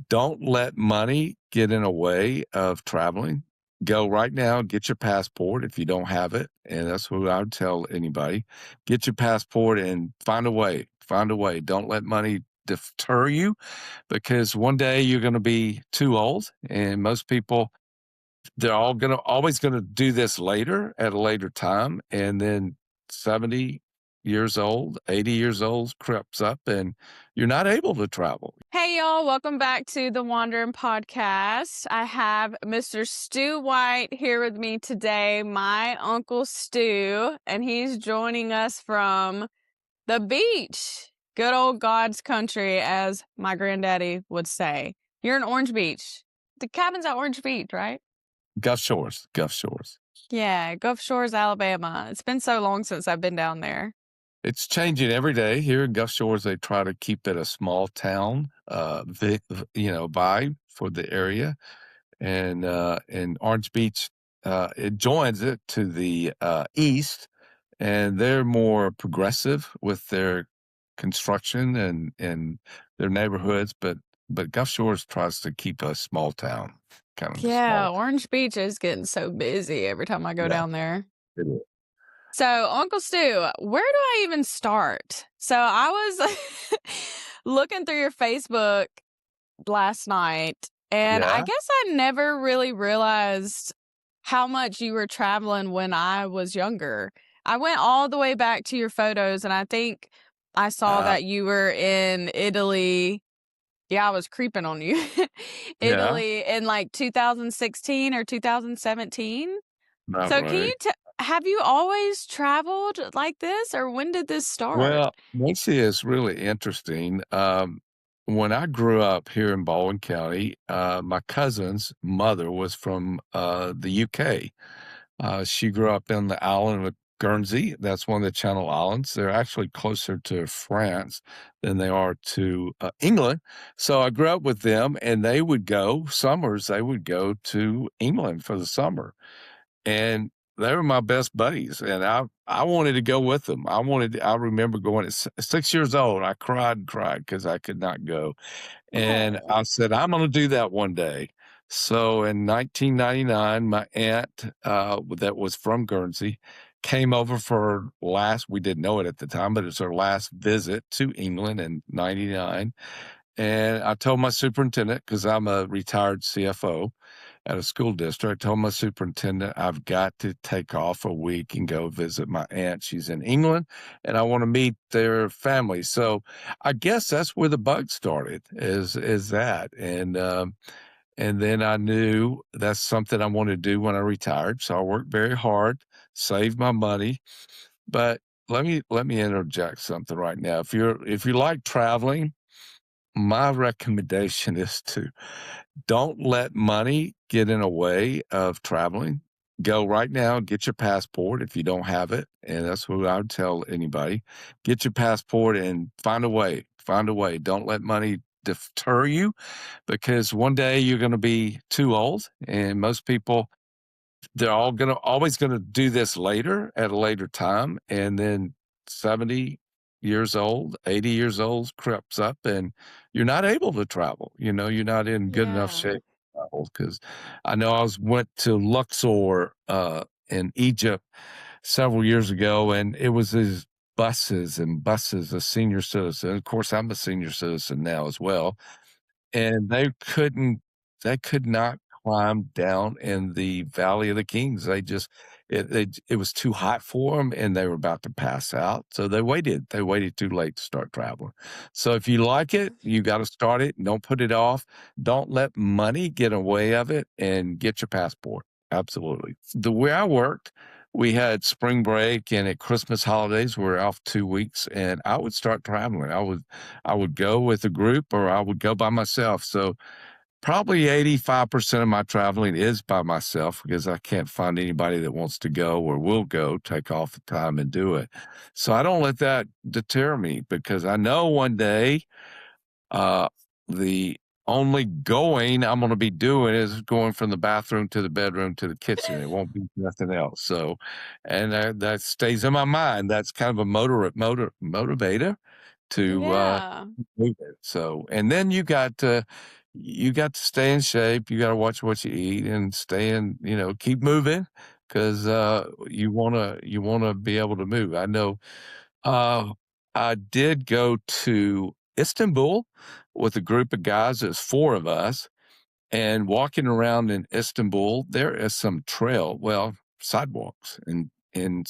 Don't let money get in the way of traveling. Go right now, get your passport if you don't have it. And that's what I would tell anybody. Get your passport and find a way. Find a way. Don't let money deter you because one day you're going to be too old. And most people, they're always going to do this later at a later time. And then 70 years old, 80 years old creeps up and you're not able to travel. Hey, y'all. Welcome back to the Wandering Podcast. I have Mr. Stu White here with me today, my Uncle Stu, and he's joining us from the beach. Good old God's country, as my granddaddy would say. You're in Orange Beach. The cabin's at Orange Beach, right? Gulf Shores, Gulf Shores. Yeah, Gulf Shores, Alabama. It's been so long since I've been down there. It's changing every day. Here in Gulf Shores, they try to keep it a small town, vibe for the area. And Orange Beach, it joins it to the east, and they're more progressive with their construction and their neighborhoods. But Gulf Shores tries to keep a small town, kind of Yeah, small. Orange Beach is getting so busy every time I go Yeah, down there. it is. So, Uncle Stu, where do I even start? So, I was looking through your Facebook last night, and I Yeah. guess I never really realized how much you were traveling when I was younger. I went all the way back to your photos, and I think I saw Uh, that you were in Italy. Yeah, I was creeping on you. yeah. Italy in like 2016 or 2017. Not So can right. you have you always traveled like this, or when did this start? Well, Macy is really interesting. When I grew up here in Baldwin County, my cousin's mother was from the UK. She grew up in the island of Guernsey. That's one of the Channel Islands. They're actually closer to France than they are to England. So I grew up with them, and they would go summers. They would go to England for the summer, and they were my best buddies, and I wanted to go with them. I remember going at 6 years old, I cried and cried because I could not go, and Oh, I said, "I'm gonna do that one day." So in 1999, my aunt, that was from Guernsey, came over for we didn't know it at the time, but it was her last visit to England in '99, and I told my superintendent, because 'cause I'm a retired CFO at a school district. I told my superintendent, I've got to take off a week and go visit my aunt. She's in England, and I want to meet their family. So I guess that's where the bug started, is that. And then I knew that's something I wanted to do when I retired. So I worked very hard, saved my money. But let me interject something right now. If you like traveling, my recommendation is to don't let money get in the way of traveling. Go right now, get your passport if you don't have it. And that's what I would tell anybody. Get your passport and find a way. Find a way. Don't let money deter you because one day you're going to be too old. And most people, they're always going to do this later at a later time. And then 70 years old, 80 years old creeps up and you're not able to travel. You're not in good enough yeah. shape to travel. Because I know went to Luxor in Egypt several years ago, and it was these buses and buses of senior citizens. Of course, I'm a senior citizen now as well, and they could not climb down in the Valley of the Kings. It was too hot for them, and they were about to pass out, so they waited too late to start traveling. So if you like it, you gotta start it, don't put it off, don't let money get away of it, and get your passport. Absolutely. The way I worked, we had spring break, and at Christmas holidays, we were off 2 weeks, and I would start traveling. I would go with a group or I would go by myself. So probably 85% of my traveling is by myself because I can't find anybody that wants to go or will go, take off the time and do it. So I don't let that deter me because I know one day uh, the only going I'm going to be doing is going from the bathroom to the bedroom to the kitchen. It won't be nothing else. So, and that stays in my mind. That's kind of a motivator to Yeah. move it. So, and then you got you got to stay in shape. You got to watch what you eat and stay in, keep moving because you wanna be able to move. I know uh, I did go to Istanbul with a group of guys. There's four of us, and walking around in Istanbul, there is some sidewalks and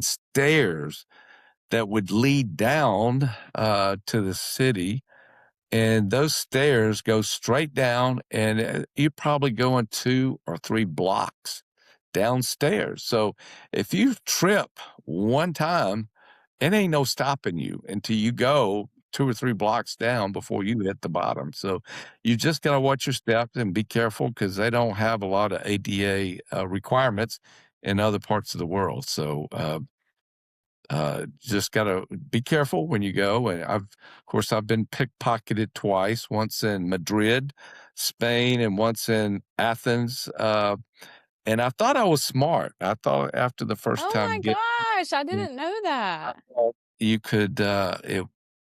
stairs that would lead down to the city, and those stairs go straight down, and you're probably going 2 or 3 blocks downstairs. So if you trip one time, it ain't no stopping you until you go 2 or 3 blocks down before you hit the bottom. So you just got to watch your steps and be careful because they don't have a lot of ADA requirements in other parts of the world. So just gotta be careful when you go. And of course, I've been pickpocketed twice, once in Madrid, Spain, and once in Athens. And I thought I was smart. I thought after the first Oh my time gosh, I getting, didn't know I that. thought you could, I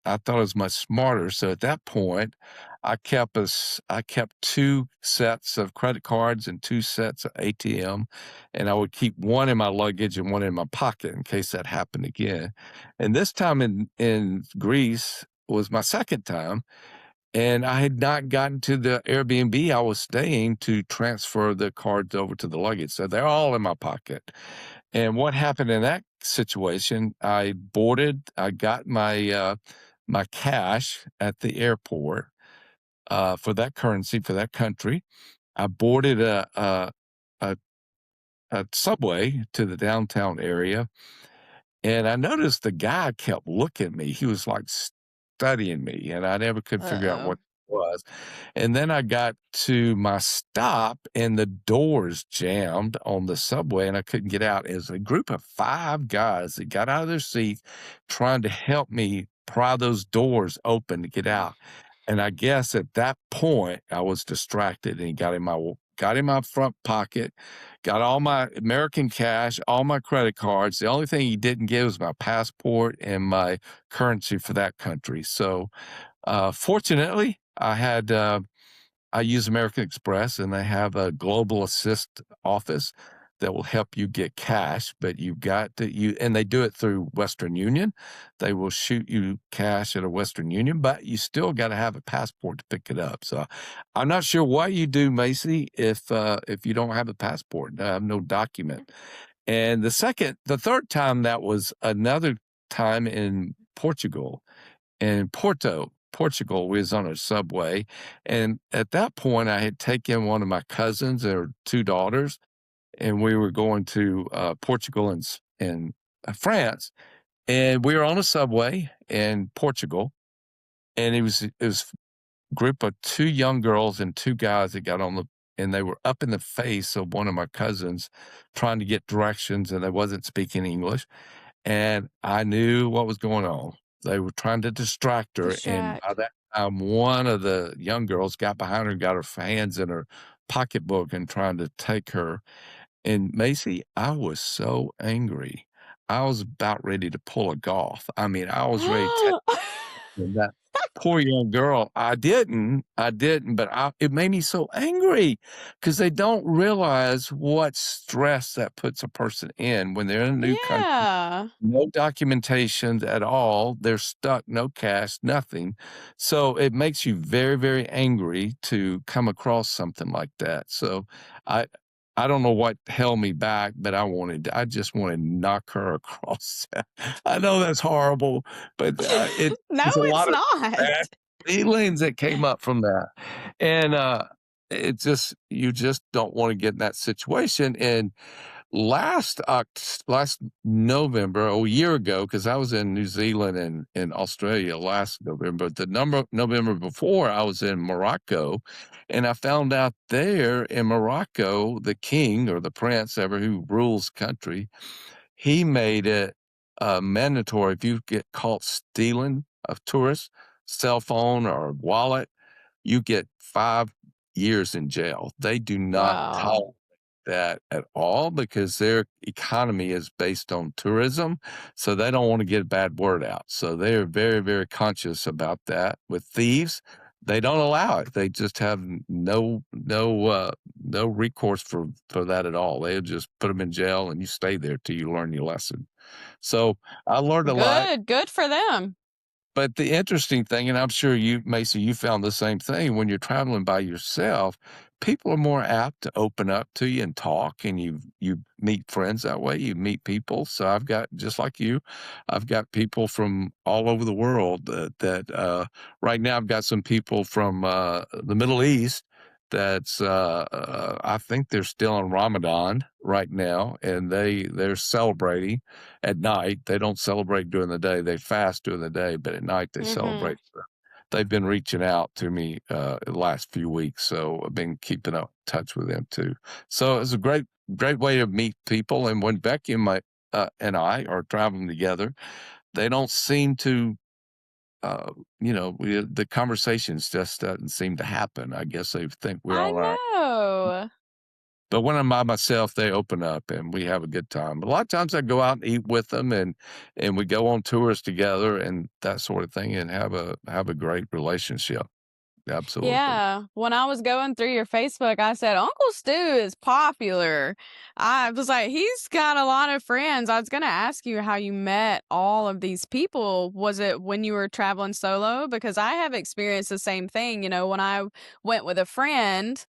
thought it was much smarter. So at that point, I kept 2 sets of credit cards and 2 sets of ATM, and I would keep one in my luggage and one in my pocket in case that happened again. And this time in Greece was my second time, and I had not gotten to the Airbnb I was staying to transfer the cards over to the luggage. So they're all in my pocket. And what happened in that situation, I got my cash at the airport for that currency, for that country. I boarded a a subway to the downtown area, and I noticed the guy kept looking at me. He was like studying me, and I never could figure out what Uh-oh. it was. And then I got to my stop, and the doors jammed on the subway, and I couldn't get out. It was a group of 5 guys that got out of their seats trying to help me pry those doors open to get out. And I guess at that point, I was distracted, and he got in my front pocket, got all my American cash, all my credit cards. The only thing he didn't give was my passport and my currency for that country. So, fortunately, I use American Express, and they have a global assist office that will help you get cash, but you've got to and they do it through Western Union. They will shoot you cash at a Western Union, but you still got to have a passport to pick it up. So I'm not sure what you do, Macy, if you don't have a passport, have no document. And the third time, that was another time in Portugal. In Portugal, we was on a subway, and at that point, I had taken one of my cousins, or 2 daughters, and we were going to, Portugal and France, and we were on a subway in Portugal, and it was a group of 2 young girls and 2 guys that got on and they were up in the face of one of my cousins trying to get directions, and they wasn't speaking English. And I knew what was going on. They were trying to distract her, and by Distract. that time, one of the young girls got behind her and got her hands in her pocketbook and trying to take her. And Macy, I was so angry. I was about ready to pull a Goff. I mean, I was ready to take that poor young girl. I didn't, but it made me so angry because they don't realize what stress that puts a person in when they're in a new country. Yeah. No documentations at all. They're stuck, no cash, nothing. So it makes you very, very angry to come across something like that. So I I don't know what held me back, but I just wanted to knock her across. I know that's horrible, but it No, was a it's lot of not. bad feelings that came up from that. And you just don't want to get in that situation. And last November, a year ago, because I was in New Zealand and Australia last November. The number November before, I was in Morocco, and I found out there in Morocco, the king or the prince, ever who rules country, he made it mandatory if you get caught stealing a tourist cell phone or wallet, you get 5 years in jail. They do not Wow. tolerate that at all because their economy is based on tourism, so they don't want to get a bad word out. So they're very, very conscious about that. With thieves, They don't allow it. They just have no recourse for that at all. They'll just put them in jail, and you stay there till you learn your lesson. So I learned a lot. Good for them. But the interesting thing, and I'm sure you, Macy, you found the same thing when you're traveling by yourself, people are more apt to open up to you and talk, and you meet friends that way. You meet people. So I've got, just like you, I've got people from all over the world that right now I've got some people from the Middle East that's I think they're still in Ramadan right now, and they're celebrating at night. They don't celebrate during the day. They fast during the day, but at night they Mhm. celebrate. So they've been reaching out to me the last few weeks, so I've been keeping up in touch with them too. So it's a great way to meet people. And when Becky and I are traveling together, they don't seem to. The conversations just doesn't seem to happen. I guess they think we're I all right. know. But when I'm by myself, they open up and we have a good time. A lot of times I go out and eat with them, and we go on tours together and that sort of thing, and have a great relationship. Absolutely. Yeah, when I was going through your Facebook, I said, Uncle Stu is popular. I was like, he's got a lot of friends. I was going to ask you how you met all of these people. Was it when you were traveling solo? Because I have experienced the same thing. You know, when I went with a friend,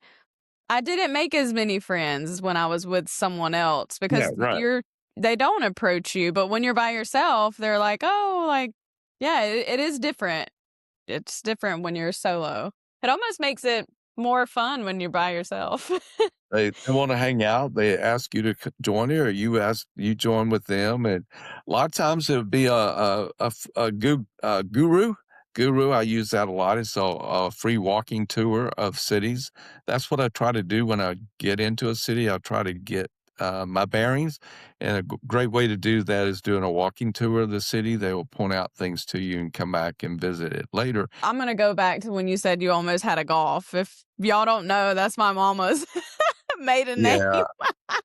I didn't make as many friends as when I was with someone else Yeah, because right. they don't approach you. But when you're by yourself, they're like, oh, like, yeah, it is different. It's different when you're solo. It almost makes it more fun when you're by yourself. They wanna hang out, they ask you to join it, or you join with them, and a lot of times it would be a guru, I use that a lot. It's a free walking tour of cities. That's what I try to do when I get into a city. I try to get, my bearings, and a great way to do that is doing a walking tour of the city. They will point out things to you and come back and visit it later. I'm gonna go back to when you said you almost had a golf. If y'all don't know, that's my mama's maiden name. Yeah,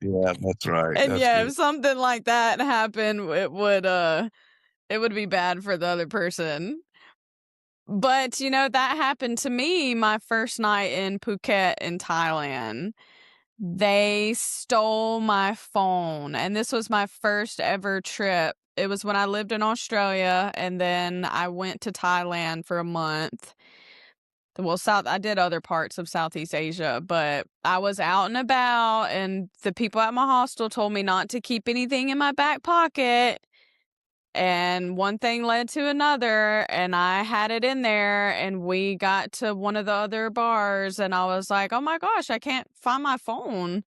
yeah, that's right, And that's yeah, good. if something like that happened, it would be bad for the other person. But you know, that happened to me my first night in Phuket in Thailand. They stole my phone, and this was my first ever trip. It was when I lived in Australia, and then I went to Thailand for a month. Well, I did other parts of Southeast Asia, but I was out and about, and the people at my hostel told me not to keep anything in my back pocket. And one thing led to another, and I had it in there, and we got to one of the other bars, and I was like, oh my gosh, I can't find my phone.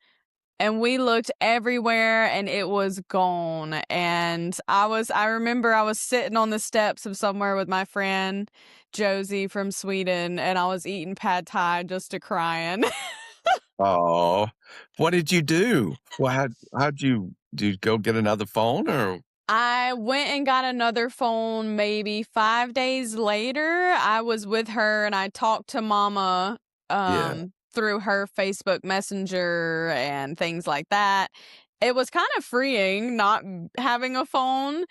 And we looked everywhere and it was gone. And I remember I was sitting on the steps of somewhere with my friend Josie from Sweden, and I was eating pad thai just a crying. Oh, what did you do? Well, how'd you did you go get another phone, or I went and got another phone maybe 5 days later. I was with her and I talked to mama yeah, through her Facebook Messenger and things like that. It was kind of freeing not having a phone.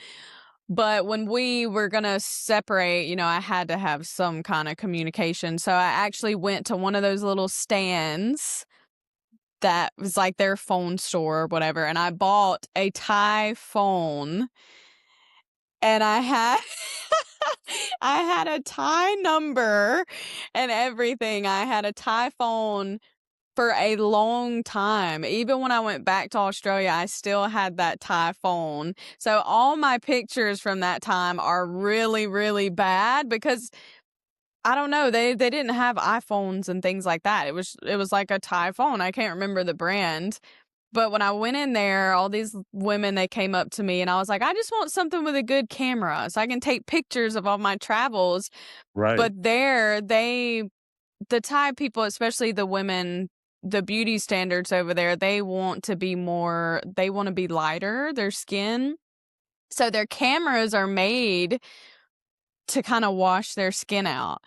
But when we were gonna separate, you know, I had to have some kind of communication. So I actually went to one of those little stands that was like their phone store or whatever, and I bought a Thai phone, and I had I had a Thai number and everything. I had a Thai phone for a long time. Even when I went back to Australia, I still had that Thai phone. So all my pictures from that time are really, really bad because I don't know, they didn't have iPhones and things like that. It was like a Thai phone. I can't remember the brand. But when I went in there, all these women, they came up to me and I was like, I just want something with a good camera so I can take pictures of all my travels. right. But the Thai people, especially the women, the beauty standards over there, they want to be lighter, their skin. So their cameras are made to kind of wash their skin out.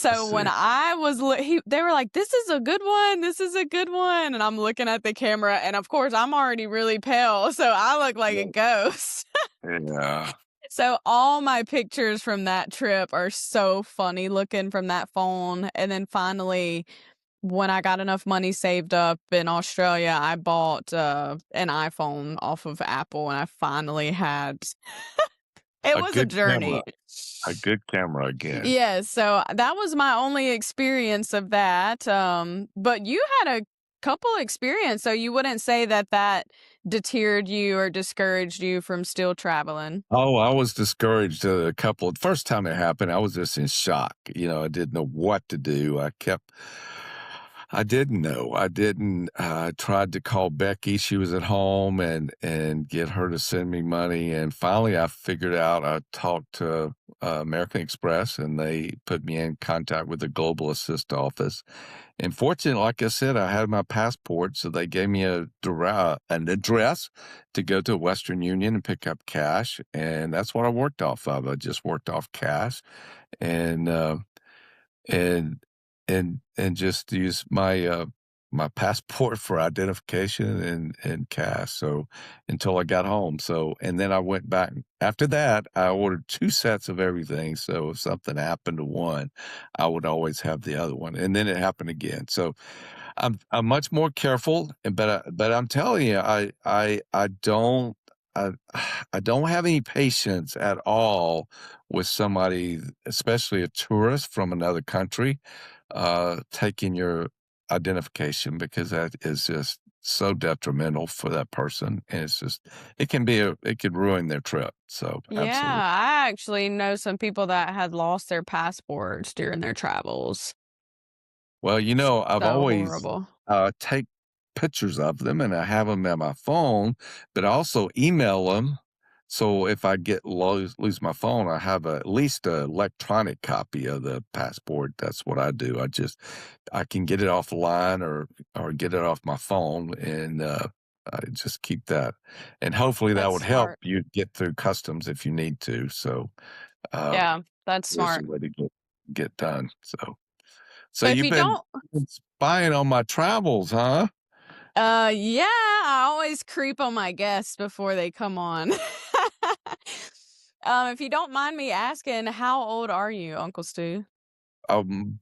I So when see. I was, they were like, "This is a good one. This is a good one." And I'm looking at the camera, and of course, I'm already really pale, so I look like a Yeah, ghost. yeah. So all my pictures from that trip are so funny looking from that phone. And then finally, when I got enough money saved up in Australia, I bought an iPhone off of Apple, and I finally had. It A was a good camera, journey. a good camera again. Yeah, so that was my only experience of that. But you had a couple experience, so you wouldn't say that that deterred you or discouraged you from still traveling. Oh, I was discouraged a couple first time it happened, I was just in shock, I didn't know what to do. I didn't know. I didn't tried to call Becky, she was at home, and get her to send me money, and finally I figured out I talked to, American Express, and they put me in contact with the Global Assist office, and fortunately, like I said, I had my passport, so they gave me an address to go to Western Union and pick up cash, and that's what I worked off of. I just worked off cash, and, and and just use my passport for identification and cash, so until I got home, so and then I went back after that, I ordered 2 sets of everything, so if something happened to one, I would always have the other one, and then it happened again, so I'm much more careful, but I'm telling you, I don't I I don't have any patience at all with somebody, especially a tourist from another country, taking your identification because that is just so detrimental for that person, and it's just it could ruin their trip, so Yeah, absolutely. I actually know some people that had lost their passports during their travels. Well, I've So always, horrible. take pictures of them, and I have them at my phone, but I also email them. So if I get lose my phone, I have at least an electronic copy of the passport. That's what I do. I can get it offline or get it off my phone, and, I just keep that. And hopefully that That's would help smart. you get through customs if you need to. So, uh, Yeah, that's there's a smart. way to get done. So But if you've you been don't spying on my travels, huh? yeah, I always creep on my guests before they come on. If you don't mind me asking, how old are you, Uncle Stu?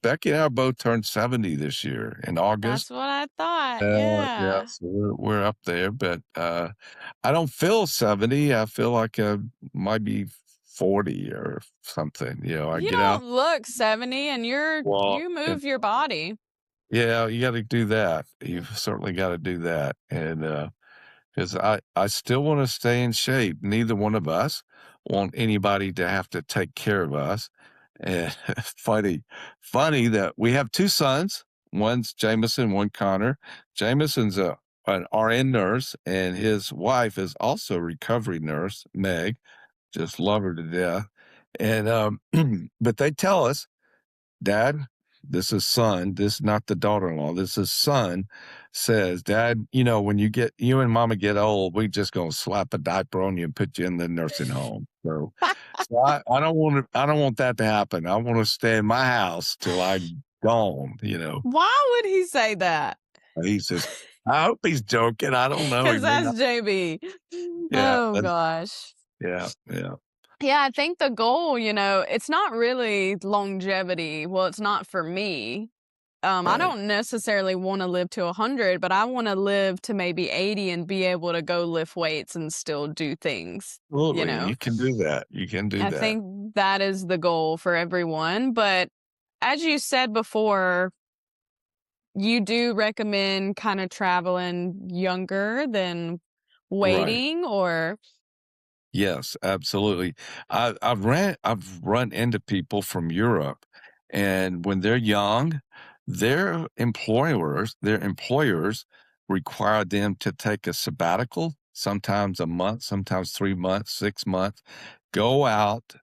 Becky and I both turned 70 this year in That's August. what I thought, Yeah, yeah. so we're up there, but, I don't feel 70. I feel like I might be 40 or something, I You get out don't look 70 and walk you and move your body. yeah, you gotta do that. You've certainly gotta do that, and, 'cause I still wanna stay in shape. Neither one of us want anybody to have to take care of us, and funny that we have 2 sons. One's Jameson, one Connor. Jameson's an RN nurse, and his wife is also a recovery nurse, Meg. Just love her to death, and, but they tell us Dad, this is son, this is not the daughter-in-law, this is son says, "Dad, when you and mama get old, we just gonna slap a diaper on you and put you in the nursing home." So I don't want that to happen. I wanna stay in my house till I'm gone. Why would he say that? He's just I hope he's joking, I don't know, he 'Cause may not. that's JB. Yeah, Oh gosh. yeah, yeah, Yeah, I think the goal, it's not really longevity. Well, it's not for me. I right. don't necessarily wanna live to 100, but I wanna live to maybe 80 and be able to go lift weights and still do things, you Absolutely, know? you can do that, you can do I that. think that is the goal for everyone, but as you said before, you do recommend kinda traveling younger than Right. waiting or Yes, absolutely. I've run into people from Europe, and when they're young, their employers require them to take a sabbatical, sometimes a month, sometimes 3 months, 6 months, go out,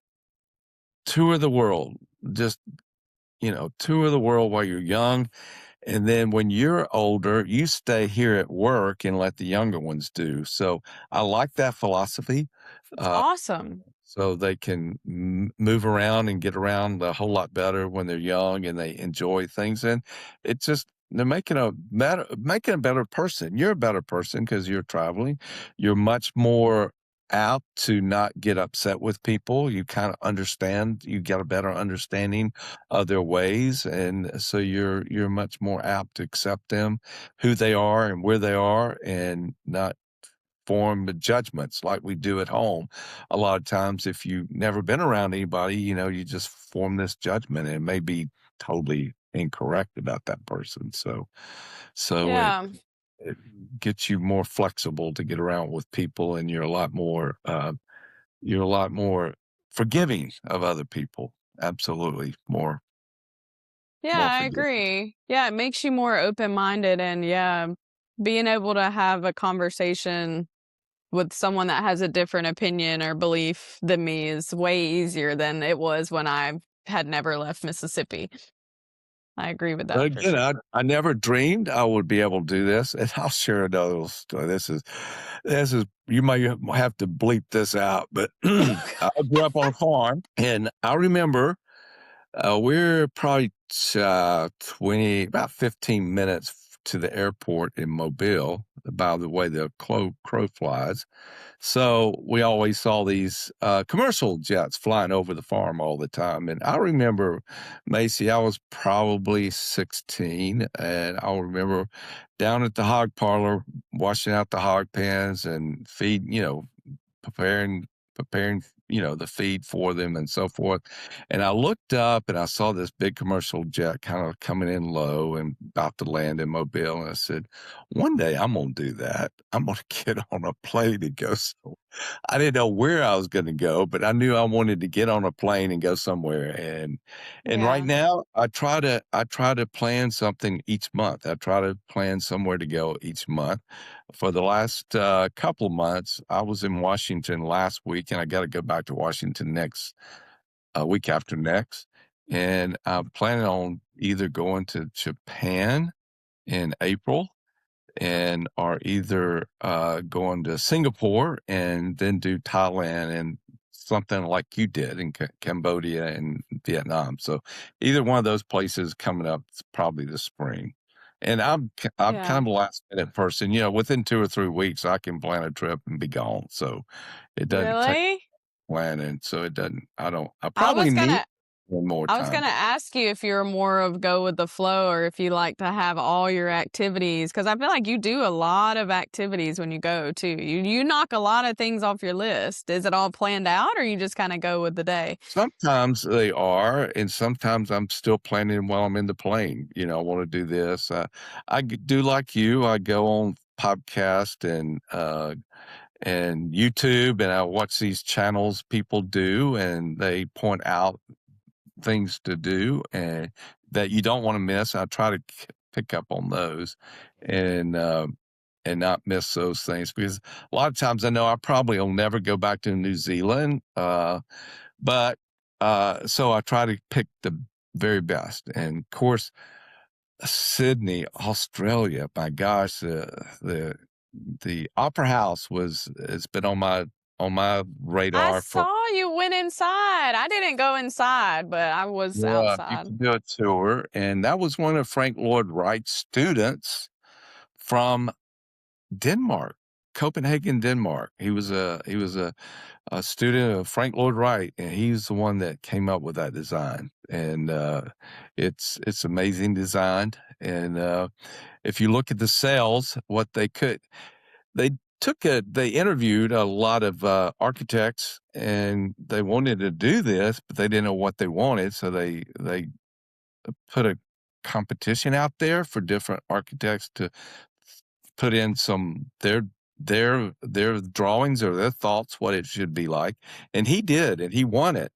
tour the world, just, tour the world while you're young, and then when you're older, you stay here at work and let the younger ones do. So, I like that philosophy. it's Uh awesome. so they can move around and get around a whole lot better when they're young and they enjoy things. And it's just they're making a better person. You're a better person because you're traveling. You're much more. apt to not get upset with people. You kind of understand, you get a better understanding of their ways, and so you're much more apt to accept them, who they are and where they are, and not form the judgments like we do at home. A lot of times, if you've never been around anybody, you just form this judgment, and it may be totally incorrect about that person. So Yeah. it gets you more flexible to get around with people, and you're a lot more forgiving of other people. Absolutely, Yeah, more I forgiving. agree. Yeah, it makes you more open-minded and yeah, being able to have a conversation with someone that has a different opinion or belief than me is way easier than it was when I had never left Mississippi. I agree with But that for again, sure. I never dreamed I would be able to do this, and I'll share another story. This is you might have to bleep this out, but I grew up on a farm, and I remember we're probably about 15 minutes to the airport in Mobile, by the way the crow flies. So we always saw these commercial jets flying over the farm all the time. And I remember, Macy, I was probably 16, and I remember down at the hog parlor washing out the hog pens and preparing preparing the feed for them and so forth. And I looked up and I saw this big commercial jet kind of coming in low and about to land in Mobile, and I said, one day I'm gonna do that. I'm gonna get on a plane and go. So I didn't know where I was gonna go, but I knew I wanted to get on a plane and go somewhere. And right Yeah. now I try to plan something each month. I try to plan somewhere to go each month. For the last couple of months, I was in Washington last week, and I got to go back to Washington next week after next. And I'm planning on either going to Japan in April, and or either going to Singapore and then do Thailand and something like you did in Cambodia and Vietnam. So either one of those places coming up probably this spring. And I'm Yeah. kind of a last minute person. Within 2 or 3 weeks, I can plan a trip and be gone. So it doesn't take Really? planning. So it doesn't. I I probably was need gonna more I was time. gonna ask you if you're more of go with the flow or if you like to have all your activities, because I feel like you do a lot of activities when you go too. You knock a lot of things off your list. Is it all planned out or you just kind of go with the day? Sometimes they are, and sometimes I'm still planning while I'm in the plane. I want to do this. Do like you. I go on podcast and YouTube, and I watch these channels people do, and they point out things to do and that you don't want to miss. I try to pick up on those, and and not miss those things, because a lot of times I know I probably will never go back to New Zealand. But so I try to pick the very best. And of course, Sydney, Australia. My gosh, the Opera House has been on my I radar for. saw you went inside. I didn't go inside, but I was Yeah, you outside. can do a tour, and that was one of Frank Lloyd Wright's students from Denmark, Copenhagen, Denmark. He was a student of Frank Lloyd Wright, and he's the one that came up with that design. And it's amazing designed. And if you look at the cells, they they interviewed a lot of architects, and they wanted to do this, but they didn't know what they wanted, so they put a competition out there for different architects to put in some their drawings or their thoughts what it should be like, and he did, and he won it.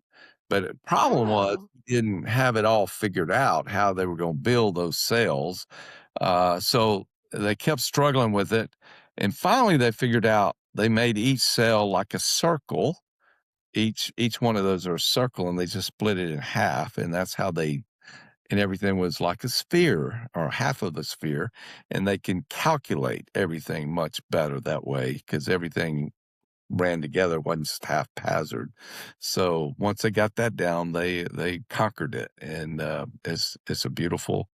But the problem was Oh. he didn't have it all figured out how they were going to build those cells. So they kept struggling with it, and finally they figured out they made each cell like a circle. Each one of those are a circle, and they just split it in half, and that's how they and everything was like a sphere or half of a sphere, and they can calculate everything much better that way because everything ran together, wasn't just haphazard. So once they got that down, they conquered it, and it's a beautiful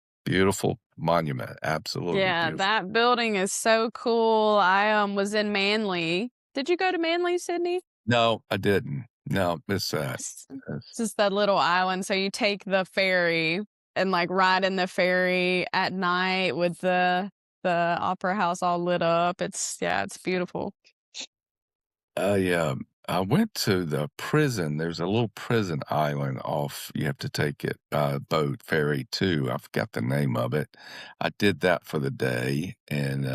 monument, absolutely Yeah, beautiful. that building is so cool. I was in Manly Did you go to Manly, Sydney? No, I didn't. No, missed that. It's Yes. just that little island, so you take the ferry and, like, ride in the ferry at night with the opera house all lit up. It's yeah, it's beautiful. I went to the prison. There's a little prison island off. You have to take it boat ferry too. I forgot the name of it. I did that for the day, and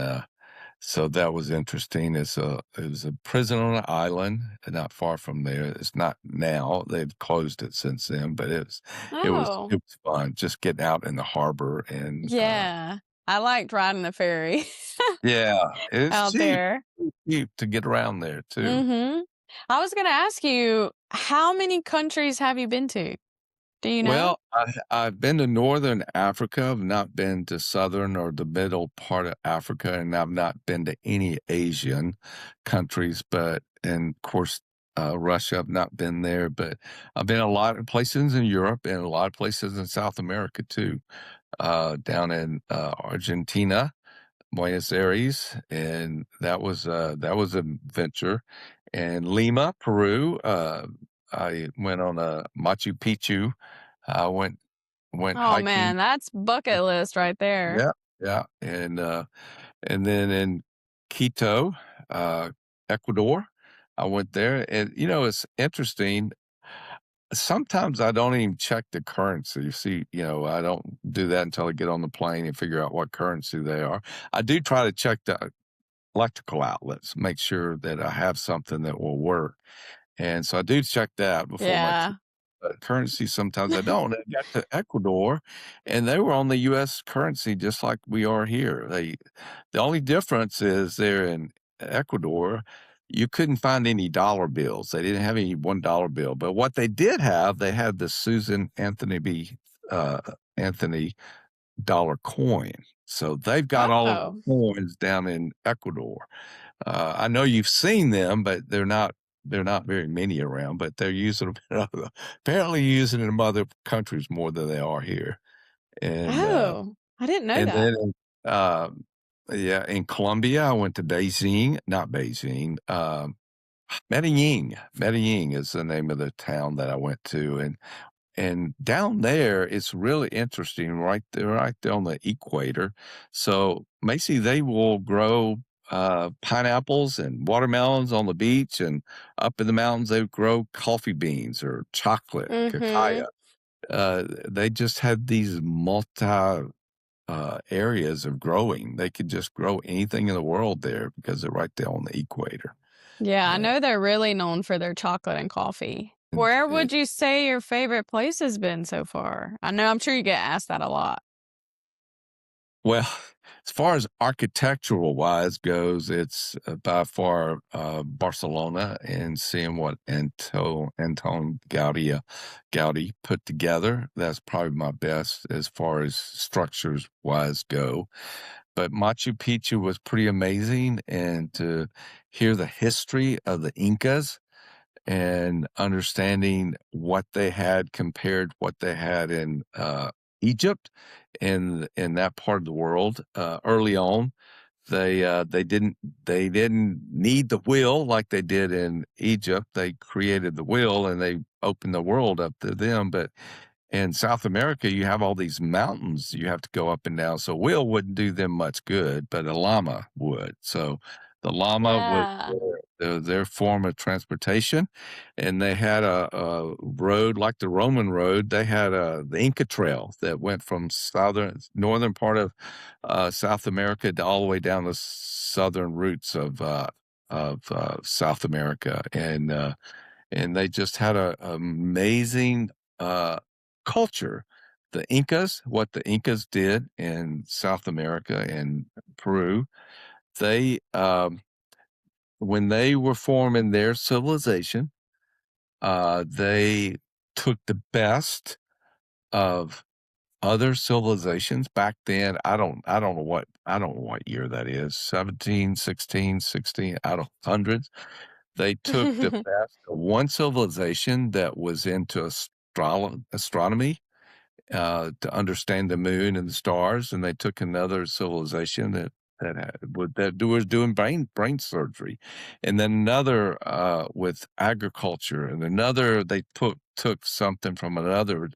so that was interesting. It was a prison on an island, not far from there. It's not now; they've closed it since then. But Oh, it was fun just getting out in the harbor and yeah. I liked riding the ferry yeah, it's out cheap, there. cheap to get around there too. Mhm. I was gonna ask you, how many countries have you been to? Do you know? Well, I've been to Northern Africa. I've not been to Southern or the middle part of Africa, and I've not been to any Asian countries, but and of course, Russia, I've not been there, but I've been a lot of places in Europe and a lot of places in South America too. Down in Argentina, Buenos Aires, and that was an adventure. And Lima, Peru, I went on a Machu Picchu. I went Oh, hiking. man, that's bucket list right there. Yeah, yeah, and then in Quito, Ecuador, I went there, and it's interesting. Sometimes I don't even check the currency. See, I don't do that until I get on the plane and figure out what currency they are. I do try to check the electrical outlets, make sure that I have something that will work. And so I do check that before my trip. Yeah. Currency, sometimes I don't. I got to Ecuador, and they were on the U.S. currency just like we are here. The only difference is there in Ecuador, you couldn't find any dollar bills. They didn't have any $1 bill. But what they did have, they had the Susan uh, Anthony dollar coin. So they've got all of the Oh. coins down in Ecuador. I know you've seen them, but they're not very many around, but they're using them apparently using them in other countries more than they are here. And, Oh, I didn't know and that. then yeah, in Colombia, I went to Beijing, not Beijing, Medellin is the name of the town that I went to, and down there, it's really interesting, right there on the equator. So, Macy, they will grow, pineapples and watermelons on the beach, and up in the mountains, they grow coffee beans or chocolate, cacao. Mhm. They just had these areas of growing. They could just grow anything in the world there because they're right there on the equator. Yeah, I Yeah, know they're really known for their chocolate and coffee. and Where it would you say your favorite place has been so far? I'm sure you get asked that a lot. Well, as far as architectural wise goes, it's by far Barcelona and seeing what Anton Gaudi put together. That's probably my best as far as structures wise go. But Machu Picchu was pretty amazing, and to hear the history of the Incas and understanding what they had compared what they had in Egypt and in that part of the world early on. They didn't need the wheel like they did in Egypt. They created the wheel and they opened the world up to them. But in South America, you have all these mountains you have to go up and down. So wheel wouldn't do them much good, but a llama would. So the llama was Yeah. their form of transportation, and they had a road like the Roman road. They had the Inca Trail that went from northern part of South America to all the way down the southern roots of South America, and they just had a amazing uh, culture. What the Incas did in South America and Peru, they when they were forming their civilization, they took the best of other civilizations back then. I don't know what year that is. 17, 16, 16, out of hundreds. They took the best of one civilization that was into astronomy, to understand the moon and the stars, and they took another civilization that that was doing brain surgery, and then another with agriculture, and another they took something from another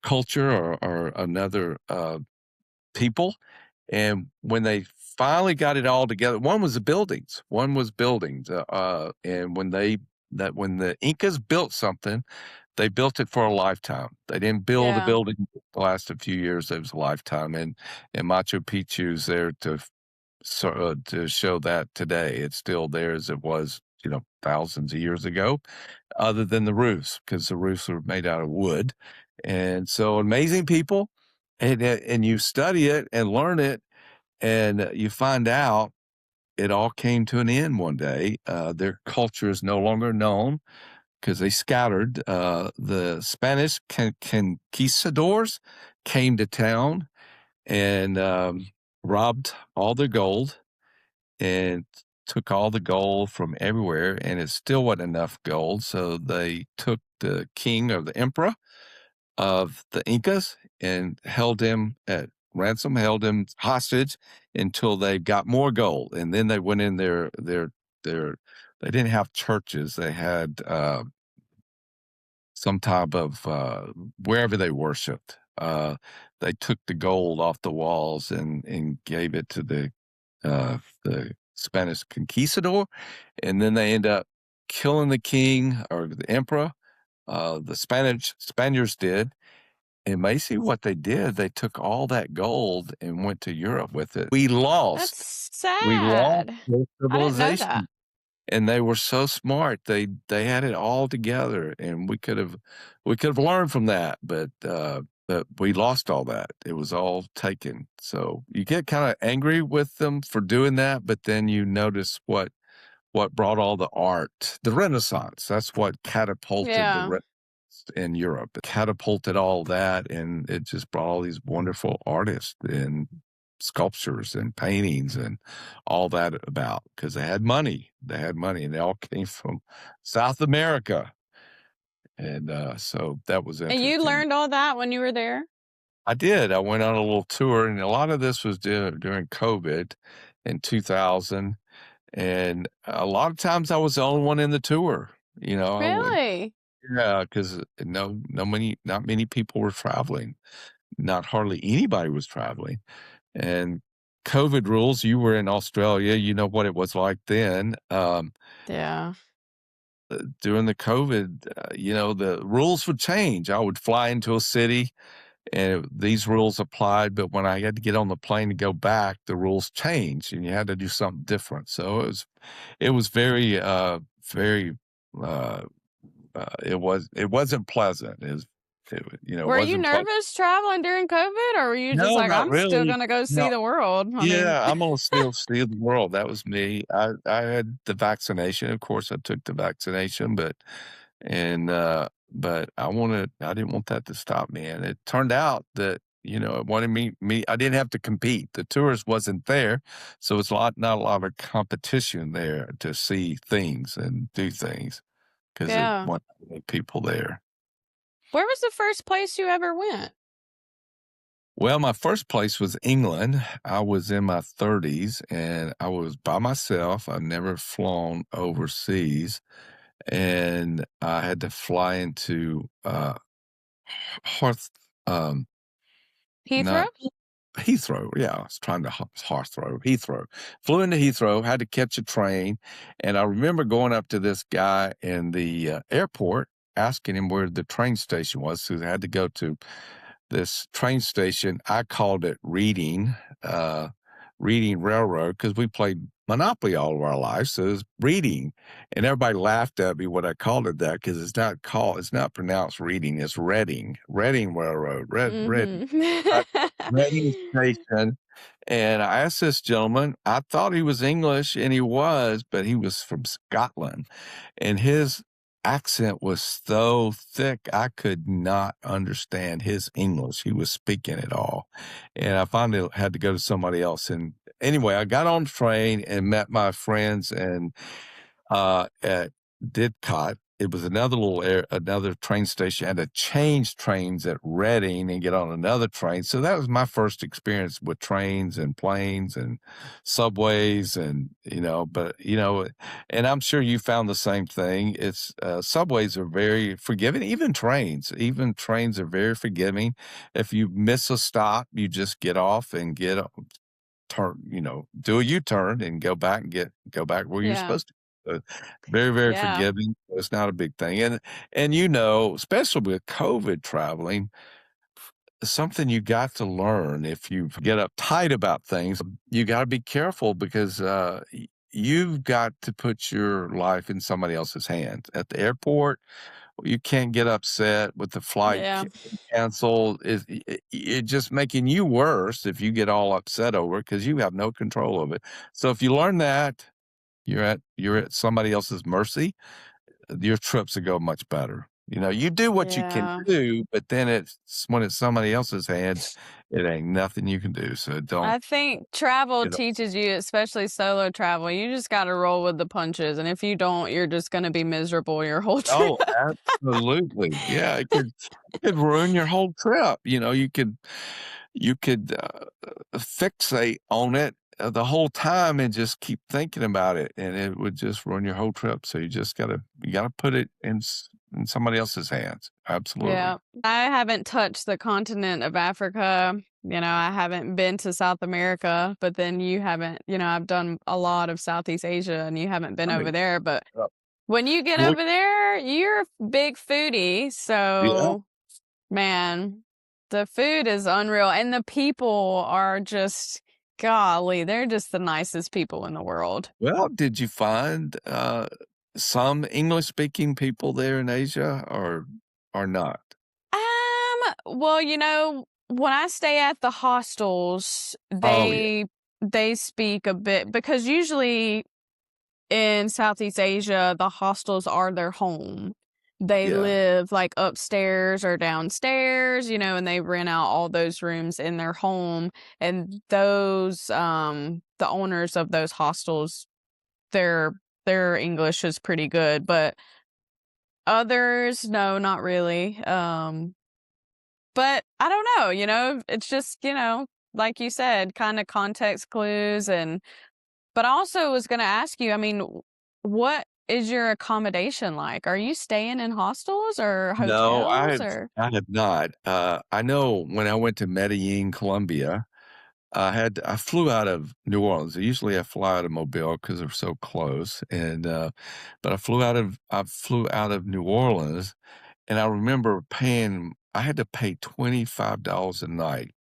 culture or another people, and when they finally got it all together, one was buildings, and when the Incas built something, they built it for a lifetime. They didn't build a Yeah. building to last a few years. It was a lifetime, and Machu Picchu's there to show that today. It's still there as it was, thousands of years ago, other than the roofs, because the roofs are made out of wood. And so amazing people, and you study it and learn it, and you find out it all came to an end one day. Their culture is no longer known because they scattered. The Spanish conquistadors came to town and robbed all their gold and took all the gold from everywhere, and it still wasn't enough gold. So they took the king or the emperor of the Incas and held him at ransom, held him hostage until they got more gold. And then they went in their they didn't have churches. They had some type of wherever they worshiped. They took the gold off the walls and gave it to the Spanish conquistador, and then they end up killing the king or the emperor. The Spaniards did, and basically what they did, they took all that gold and went to Europe with it. That's We lost sad. their I didn't know that. civilization, and they were so smart. They had it all together, and we could have learned from that, but we lost all that. It was all taken. So you get kind of angry with them for doing that, but then you notice what brought all the art, the Renaissance. That's what catapulted the Yeah. Renaissance in Europe. It catapulted all that, and it just brought all these wonderful artists and sculptures and paintings and all that about because they had money. They had money, and they all came from South America. And so that was And you interesting. learned all that when you were there? I did. I went on a little tour, and a lot of this was during COVID in 2000. And a lot of times I was the only one in the tour. I would, Really? yeah, because not many people were traveling. Not hardly anybody was traveling. And COVID rules, you were in Australia, you know what it was like then. Yeah. During the COVID, the rules would change. I would fly into a city and these rules applied, but when I had to get on the plane to go back, the rules changed and you had to do something different. So it was very, uh, it wasn't pleasant. It Were you wasn't pleasant. nervous traveling during COVID, or were you just No, like, not "I'm still really. gonna go see No. the world"? I mean Yeah, I'm gonna still see the world. That was me. I had the vaccination. Of course, I took the vaccination, but I didn't want that to stop me. And it turned out that, it wanted me I didn't have to compete. The tourist wasn't there, so it's not a lot of competition there to see things and do things because it Yeah. wasn't many people there. Where was the first place you ever went? Well, my first place was England. I was in my 30s and I was by myself. I've never flown overseas, and I had to fly into Hearth, Heathrow? not Heathrow. Yeah, I was trying to Heathrow. Flew into Heathrow, had to catch a train, and I remember going up to this guy in the airport, asking him where the train station was. So I had to go to this train station. I called it uh, Reading Railroad because we played Monopoly all of our lives. So it was Reading. And everybody laughed at me when I called it that because it's not pronounced Reading, it's Reading Railroad, Mhm. Reading Station. And I asked this gentleman, I thought he was English, and he was, but he was from Scotland. And his accent was so thick, I could not understand his English. He was speaking it all. And I finally had to go to somebody else. And anyway, I got on the train and met my friends at Didcot. it was another train station. I had to change trains at Reading and get on another train. So that was my first experience with trains and planes and subways and, and I'm sure you found the same thing. It's subways are very forgiving, even trains are very forgiving. If you miss a stop, you just get off and turn, do a U-turn and go back where you're Yeah. supposed to. So, very, very Yeah. forgiving. So it's not a big thing. And especially with COVID traveling, something you got to learn if you get uptight about things, you got to be careful because you've got to put your life in somebody else's hands. At the airport, you can't get upset with the flight Yeah. canceled. It just making you worse if you get all upset over it because you have no control of it. So if you learn that, you're at somebody else's mercy. Your trips will go much better. You do what you can Yeah. do, but then when it's somebody else's hands, it ain't nothing you can do. So don't. I think travel You know. teaches you, especially solo travel, you just gotta roll with the punches, and if you don't, you're just gonna be miserable your whole trip. Oh, absolutely. Yeah, it could ruin your whole trip. You could fixate on it the whole time and just keep thinking about it, and it would just ruin your whole trip. So you gotta put it in somebody else's hands. Absolutely. Yeah. I haven't touched the continent of Africa. I haven't been to South America, but then you haven't, I've done a lot of Southeast Asia and you haven't been over Right. there. But Yeah. when you get Well, over there, you're a big foodie. yeah. So, man, the food is unreal. And the people are just, golly, they're just the nicest people in the world. Well, did you find some English speaking people there in Asia or not? Well, when I stay at the hostels, Oh yeah, they speak a bit because usually in Southeast Asia, the hostels are their home. They yeah. live like upstairs or downstairs, and they rent out all those rooms in their home. And the owners of those hostels, their their English is pretty good, but others, no, not really. But I don't know, it's just, like you said, kinda context clues but I also was gonna ask you, I mean, what is your accommodation like? Are you staying in hostels or No, I hotels have or I have not. I know when I went to Medellin, Colombia, I flew out of New Orleans. Usually I fly out of Mobile because they're so close, but I flew out of New Orleans, and I remember I had to pay $25 a night,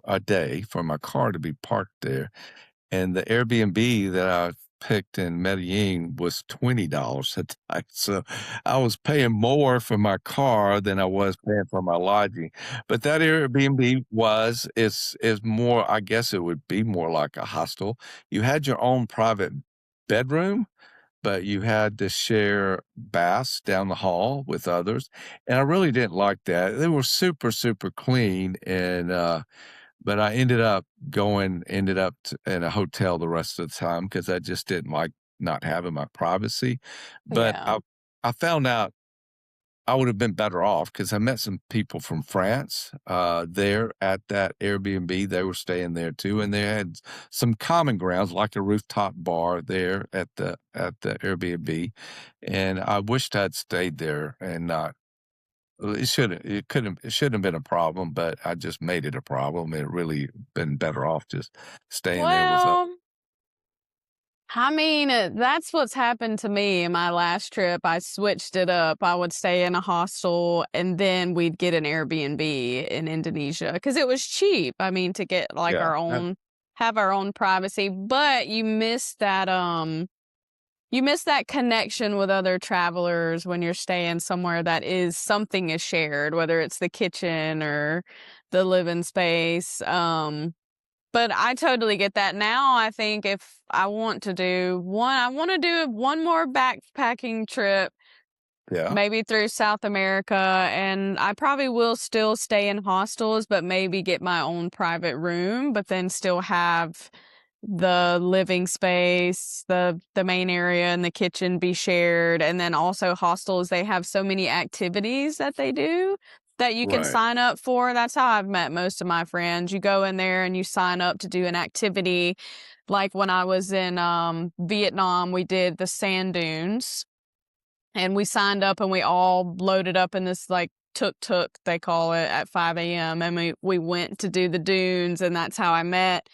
a day for my car to be parked there. And the Airbnb that I picked in Medellin was $20 a night, so I was paying more for my car than I was paying for my lodging. But that Airbnb is more, I guess it would be more like a hostel. You had your own private bedroom, but you had to share baths down the hall with others, and I really didn't like that. They were super, super clean, but I ended up in a hotel the rest of the time because I just didn't like not having my privacy. But yeah. I found out I would have been better off because I met some people from France, there at that Airbnb. They were staying there too, and they had some common grounds, like a rooftop bar there at the Airbnb, and I wished I'd stayed there and not it shouldn't have been a problem, but I just made it a problem. It really been better off just staying there with Well, I mean, that's what's happened to me in my last trip. I switched it up. I would stay in a hostel and then we'd get an Airbnb in Indonesia because it was cheap. I mean, to get like yeah, have our own privacy, but you miss that connection with other travelers when you're staying somewhere that is something is shared, whether it's the kitchen or the living space. But I totally get that. Now I think if I want to do one more backpacking trip, yeah, maybe through South America, and I probably will still stay in hostels, but maybe get my own private room, but then still have the living space, the main area and the kitchen be shared. And then also hostels, they have so many activities that they do that you can Right. sign up for. That's how I've met most of my friends. You go in there and you sign up to do an activity. Like when I was in Vietnam, we did the sand dunes, and we signed up and we all loaded up in this like tuk-tuk, they call it, at 5 a.m. And we went to do the dunes, and that's how I met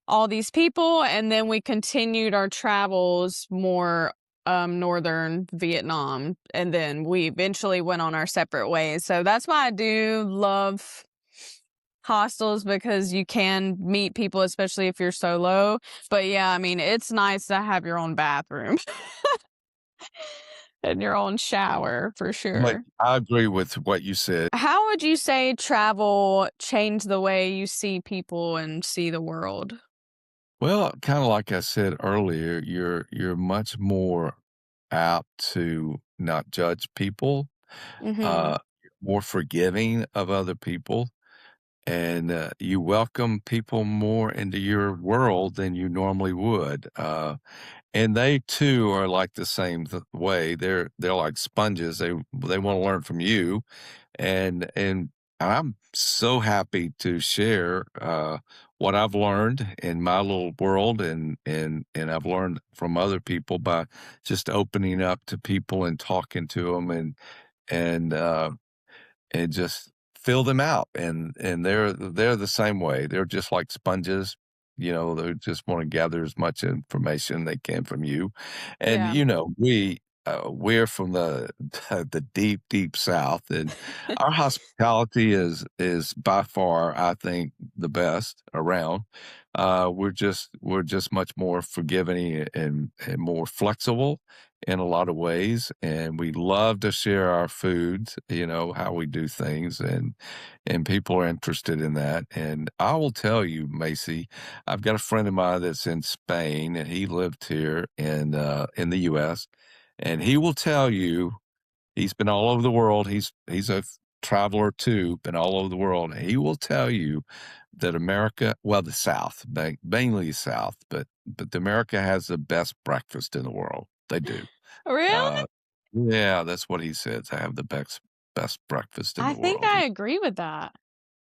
all these people. And then we continued our travels more northern Vietnam, and then we eventually went on our separate ways. So that's why I do love hostels, because you can meet people, especially if you're solo. But yeah, I mean, it's nice to have your own bathroom and your own shower for Like, sure. I agree with what you said. How would you say travel changed the way you see people and see the world? Well, kinda like I said earlier, you're much more apt to not judge people, Mhm. you're more forgiving of other people, and, you welcome people more into your world than you normally would, and they too are like the same way. They're like sponges. They want to learn from you, and I'm so happy to share what I've learned in my little world, and I've learned from other people by just opening up to people and talking to them, and and just fill them out, and they're the same way. They're just like sponges, they just wanna gather as much information they can from you, and, Yeah. we're from the the deep, deep South, and our hospitality is by far, I think, the best around. We're just much more forgiving and more flexible in a lot of ways, and we love to share our foods, how we do things, and people are interested in that. And I will tell you, Macy, I've got a friend of mine that's in Spain, and he lived here in the US, and he will tell you he's been all over the world. He's a traveler too, been all over the world. And he will tell you that America, well, the South, mainly the South, but America has the best breakfast in the world. They do. Really? Uh, yeah, that's what he says. I have the best breakfast in I the think world. I agree with that.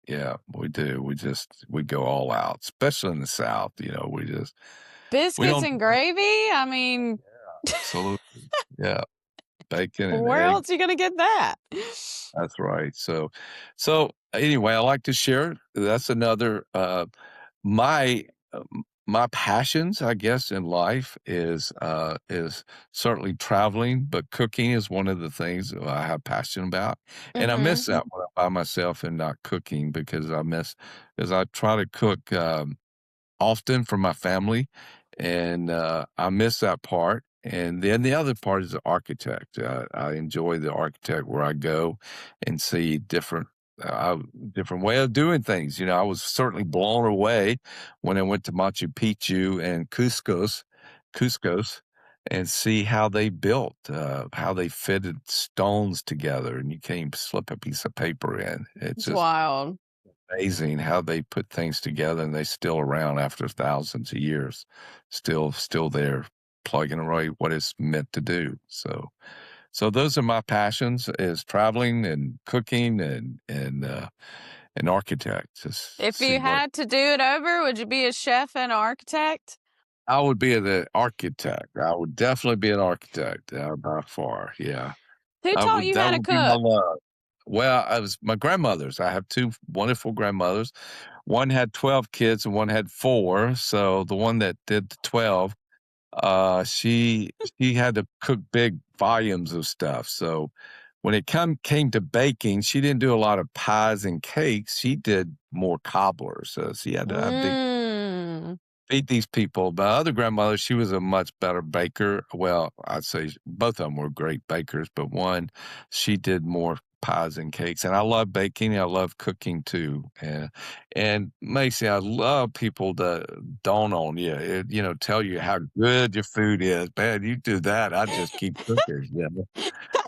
Yeah, we do. We go all out, especially in the South. We Biscuits don't. and gravy? I mean, Absolutely. Yeah, bacon and where eggs. else you gonna get that? That's right. So anyway, I like to share. That's another my my passions, I guess, in life is certainly traveling, but cooking is one of the things that I have passion about, and I miss Mhm. that when I'm by myself and not cooking because as I try to cook. Often for my family, and, I miss that part, and then the other part is the architect. I enjoy the architect where I go and see uh, different way of doing things. I was certainly blown away when I went to Machu Picchu and Cuscos, and see how they built, how they fitted stones together, and you can't even slip a piece of paper in. It's It's just wild. amazing how they put things together, and they still around after thousands of years, still there, plugging away what it's meant to do. So those are my passions: is traveling and cooking and architect. Just If see you what had to do it over, would you be a chef and architect? I would be the architect. I would definitely be an architect, by far. Yeah, Who taught you that how to would be my cook? love. Well, I was my grandmothers. I have 2 wonderful grandmothers. One had 12 kids and one had 4, so the one that did the 12, she had to cook big volumes of stuff, so when it came to baking, she didn't do a lot of pies and cakes, she did more cobblers, so she had to have big Mm. feed these people. My other grandmother, she was a much better baker. Well, I'd say both of them were great bakers, but one, she did more pies and cakes. And I love baking. I love cooking too. And Macy, I love people that dawn on you, tell you how good your food is. Man, you do that. I just keep cooking. Yeah.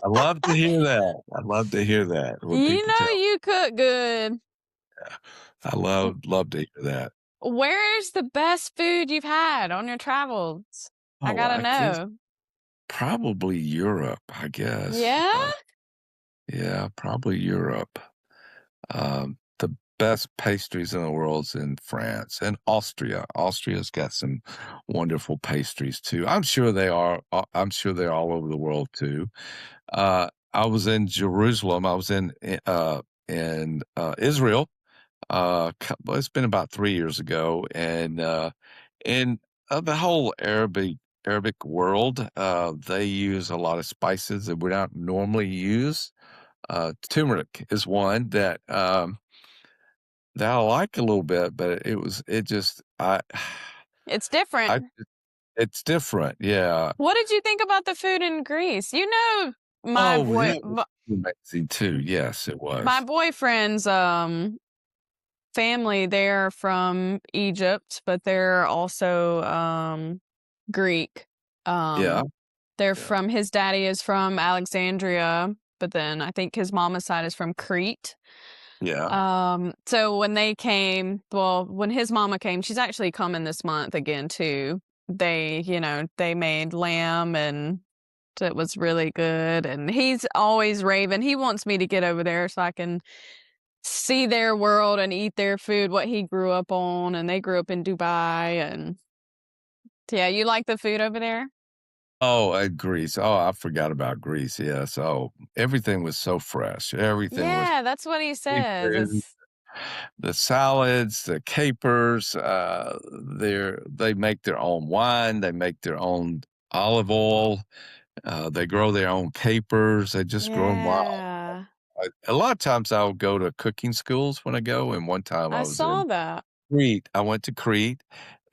I love to hear that. I love to hear that when You people know tell. you cook good. I love to hear that. Where's the best food you've had on your travels? I Oh, gotta I guess know. probably Europe, I guess. Yeah? Yeah, probably Europe. The best pastries in the world's in France and Austria. Austria's got some wonderful pastries too. I'm sure they are. I'm sure they're all over the world too. I was in Jerusalem. I was in Israel. Well, it's been about 3 years ago, and in the whole Arabic world, they use a lot of spices that we don't normally use. Turmeric is one that I like a little bit, but it just It's I different. it's different, yeah. What did you think about the food in Greece? You know, my Oh, boy that was amazing too. Yes, it my was. boyfriend's, family, they're from Egypt, but they're also, Greek. Yeah, They're yeah, from his daddy is from Alexandria, but then I think his mama's side is from Crete. yeah. So when they came, well, when his mama came, she's actually coming this month again too. They made lamb and it was really good. And he's always raving. He wants me to get over there so I can see their world and eat their food, what he grew up on. And they grew up in Dubai. And yeah, you like the food over there? Oh, Greece. Oh, I forgot about Greece, yes. Oh, everything was so fresh. Everything was Yeah, that's what he says. It's the salads, the capers, they make their own wine, they make their own olive oil, they grow their own capers, they just grow them wild. yeah. A lot of times I'll go to cooking schools when I go, and one time I I was saw in that. Crete. I went to Crete,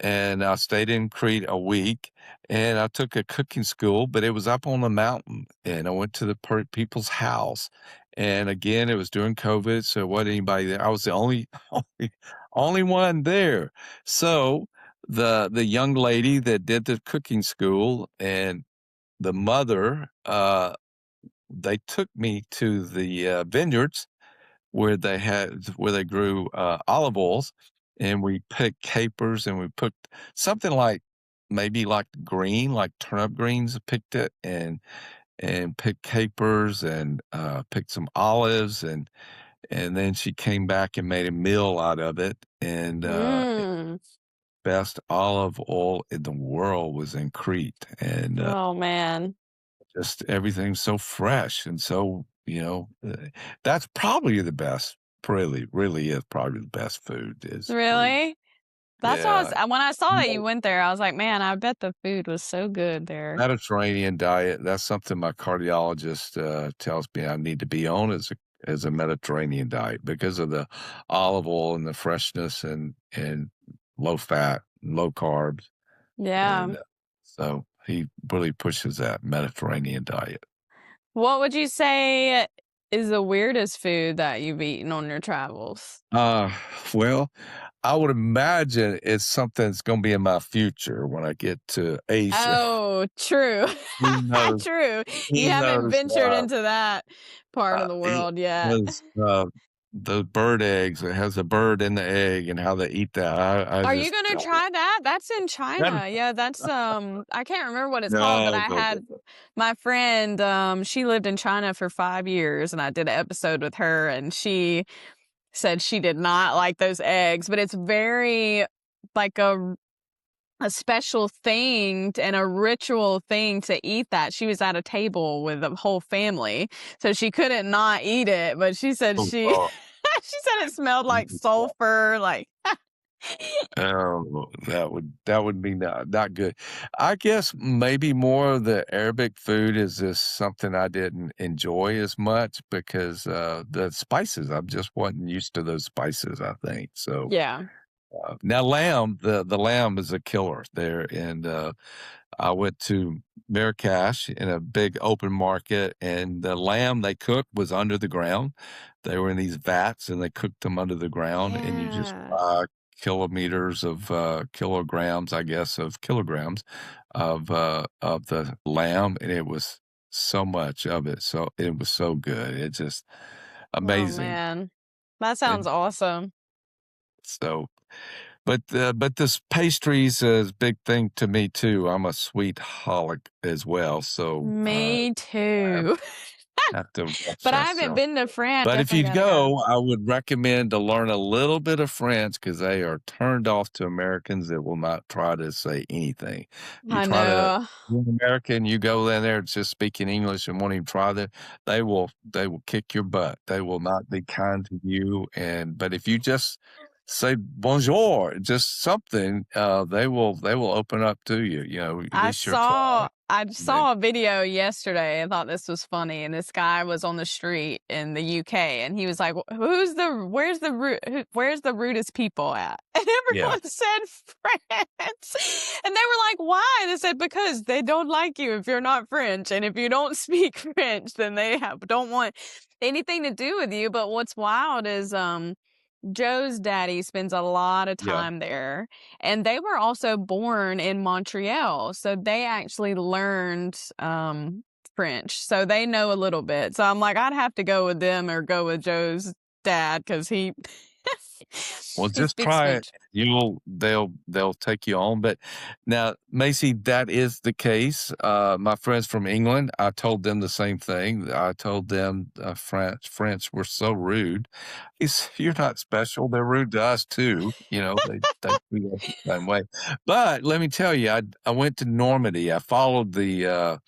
and I stayed in Crete a week, and I took a cooking school, but it was up on a mountain, and I went to the people's house, and again, it was during COVID, so it wasn't anybody there. I was the only only one there. So, the young lady that did the cooking school and the mother, they took me to the, vineyards where they grew, olive oils, and we picked capers, and we put something like maybe like green, like turnip greens, picked it, and picked capers and, picked some olives, and then she came back and made a meal out of it, and, Mm. best olive oil in the world was in Crete, and, Oh, man. just everything's so fresh and so, that's probably the best, really, really is probably the best food is Greek. Really? That's what I was Yeah. when I saw You that you know, went there, I was like, "Man, I bet the food was so good there." Mediterranean diet, that's something my cardiologist, tells me I need to be on as a Mediterranean diet because of the olive oil and the freshness and low fat, low carbs, Yeah. and, so he really pushes that Mediterranean diet. What would you say is the weirdest food that you've eaten on your travels? Uh, well, I would imagine it's something that's gonna be in my future when I get to Asia. Oh, true. Who knows? True. You Who haven't knows ventured into that part of the it world yet. was, the bird eggs, it has a bird in the egg and how they eat that. I Are you just gonna don't try that? That's in know. China. Yeah, that's, I can't remember what it's called, but No, I no, no, had no. my friend, she lived in China for 5 years, and I did an episode with her, and she said she did not like those eggs, but it's very like a special thing and a ritual thing to eat that. She was at a table with a whole family, so she couldn't not eat it, but she said Oh, she God. she said it smelled like sulfur, like Oh, that would be not good. I guess maybe more of the Arabic food is just something I didn't enjoy as much because, the spices, I just wasn't used to those spices, I think, so, Yeah. now lamb, the lamb is a killer there, and, I went to Marrakesh in a big open market, and the lamb they cooked was under the ground. They were in these vats, and they cooked them under the ground, and you just Yeah. buy kilometers of, kilograms, I guess, of kilograms of the lamb, and it was so much of it, so it was so good. It's just Oh, amazing, man. That sounds and awesome. so But this pastries is a big thing to me too. I'm a sweet holic as well, so Me I too. have to watch But I haven't myself. been to France. But if Definitely you gotta go. go, I would recommend to learn a little bit of French because they are turned off to Americans that will not try to say anything. You I try to know. be an American, you go in there just speaking English and won't even try that, they will kick your butt. They will not be kind to you. But if you just say bonjour, just something, they will open up to you. At least you'll try. I Then, saw a video yesterday. I thought this was funny, and this guy was on the street in the UK, and he was like, where's the rudest people at?" And yeah. everyone said France, and they were like, "Why?" They said because they don't like you if you're not French, and if you don't speak French, then don't want anything to do with you. But what's wild is Joe's daddy spends a lot of Yeah. time there, and they were also born in Montreal, so they actually learned, French, so they know a little bit. So I'm like, I'd have to go with them or go with Joe's dad because he Well, he just speaks try it. French. They'll take you on. But now, Macy, that is the case. My friends from England, I told them the same thing. I told them French were so rude. You're not special. They're rude to us too. They treat us the same way. But let me tell you, I went to Normandy. I followed the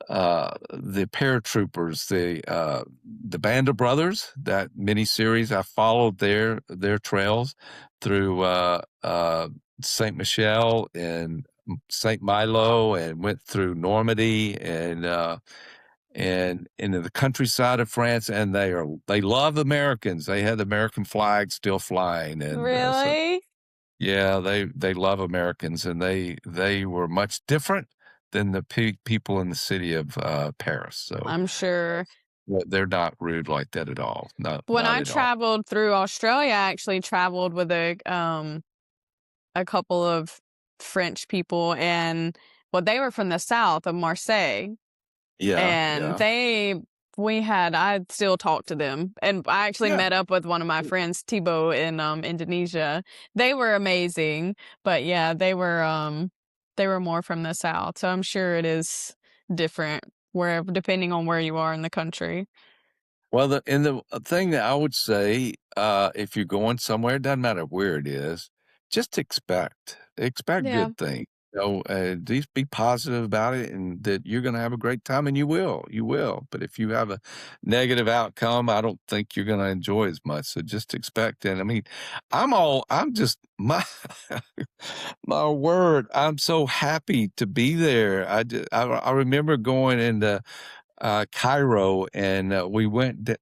paratroopers, the Band of Brothers, that miniseries. I followed their trails through Saint Michel and Saint Milo, and went through Normandy and into the countryside of France. And they love Americans. They had the American flag still flying, and so Really? yeah, they love Americans, and they were much different than the people in the city of Paris. So I'm sure. they're not rude like that at all. Not When not I at all. traveled through Australia, I actually traveled with a couple of French people, and well, they were from the south of Marseille. Yeah, And yeah, I still talk to them, and I actually yeah. met up with one of my friends, Thibaut, in, Indonesia. They were amazing, but yeah, they were more from the South, so I'm sure it is different wherever depending on where you are in the country. Well, the thing that I would say, if you're going somewhere, it doesn't matter where it is, just expect Yeah. good things. Just be positive about it, and that you're going to have a great time, and you will. But if you have a negative outcome, I don't think you're going to enjoy as much. So just expect it. I mean, I'm just my word. I'm so happy to be there. I remember going into Cairo, and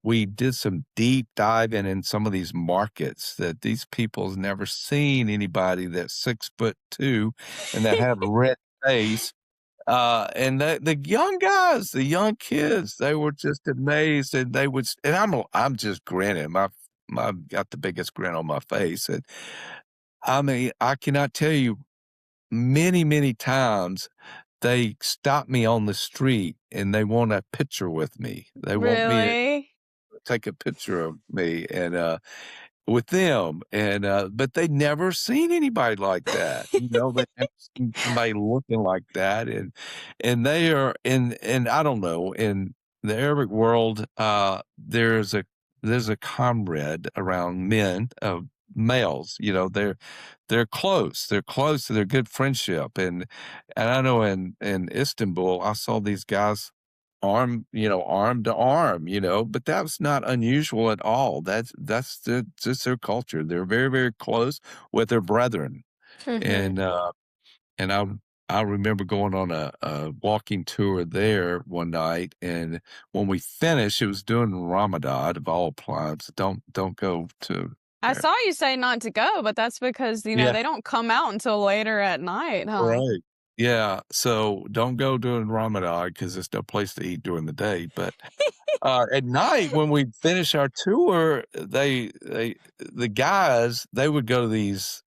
we did some deep diving in some of these markets that these people's never seen anybody that's 6'2" and that had red face. And the young guys, the young kids, they were just amazed, and and I'm just grinning. My got the biggest grin on my face, and I mean, I cannot tell you many, many times they stop me on the street and they want a picture with me. They want me to Really? take a picture of me and with them, and but they never seen anybody like that. They never seen somebody looking like that, and they are and I don't know, in the Arabic world, there's a comrade around men, males. They're close, they're good friendship, and I know in Istanbul, I saw these guys arm to arm, but that was not unusual at all. Just their culture. They're very, very close with their brethren. Mhm. And I remember going on a walking tour there one night, and when we finished, it was during Ramadan of all times. Don't go to I there. saw you say not to go, but that's because, Yeah, they don't come out until later at night, huh? right. Yeah, so don't go during Ramadan because there's no place to eat during the day. But at night, when we'd finish our tour, the guys, they would go to these,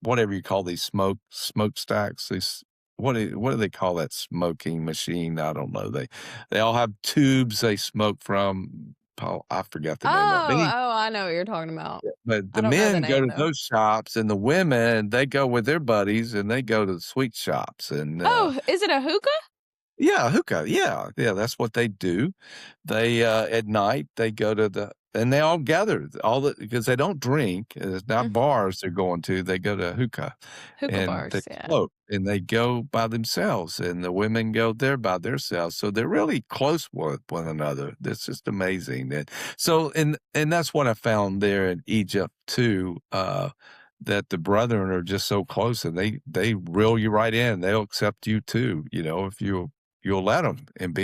whatever you call these smokestacks. These what do they call that smoking machine? I don't know. They all have tubes they smoke from. Paul, I forgot the name of it. Oh, oh, I know what you're talking about. But I the don't know the men go name to though. those shops, and the women, they go with their buddies, and they go to the sweet shops, and, Oh, is it a hookah? yeah, hookah, yeah, yeah, that's what they do. They, at night, they go to the and they all gather, all the because they don't drink, it's Mm, not bars they're going to, they go to hookah, hookah and they bars, yeah. smoke, and they go by themselves, and the women go there by themselves, so they're really close with one another. That's just amazing, and so and that's what I found there in Egypt too, that the brethren are just so close, and they reel you right in, they'll accept you too, if you'll let them and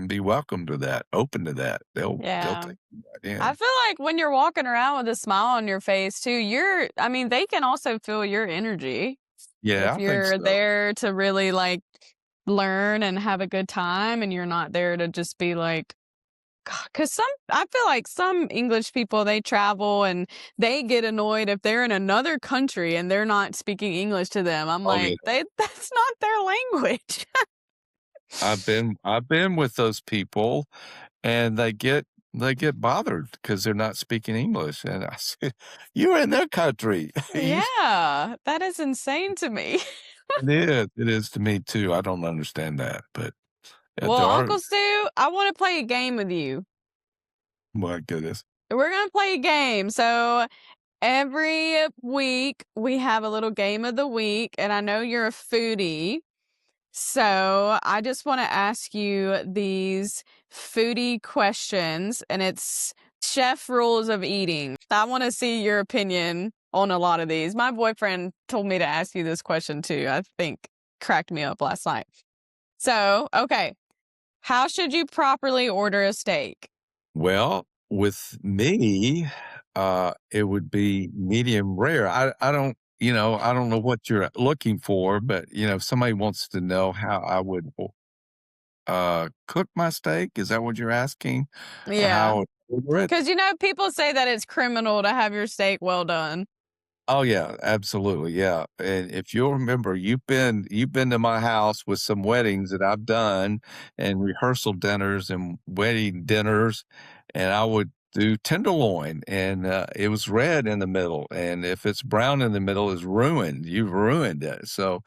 be welcome to that, open to that. They'll Yeah. take you right I in. feel like when you're walking around with a smile on your face too, I mean, they can also feel your energy Yeah, if I think you're so. there to really like learn and have a good time and you're not there to just be like, because I feel like some English people, they travel and they get annoyed if they're in another country and they're not speaking English to them. I'm Oh, yeah. like, that's not their language. I've been with those people, and they get bothered because 'cause they're not speaking English, and I said, "You're in their country." You Yeah, that is insane to me. it is to me too. I don't understand that, but, Well, there are Uncle Stu, I want to play a game with you. my goodness. We're going to play a game. So every week we have a little game of the week, and I know you're a foodie. So I just want to ask you these foodie questions, and it's chef rules of eating. I want to see your opinion on a lot of these. My boyfriend told me to ask you this question too. I think cracked me up last night. So, okay. How should you properly order a steak? Well, with me, it would be medium rare. I don't know what you're looking for, but, if somebody wants to know how I would cook my steak, is that what you're asking? Or how I Yeah. would order it? Because, people say that it's criminal to have your steak well done. Oh, yeah, absolutely, yeah, and if you'll remember, you've been to my house with some weddings that I've done and rehearsal dinners and wedding dinners, and I would do tenderloin, and, it was red in the middle, and if it's brown in the middle, it's ruined, you've ruined it, so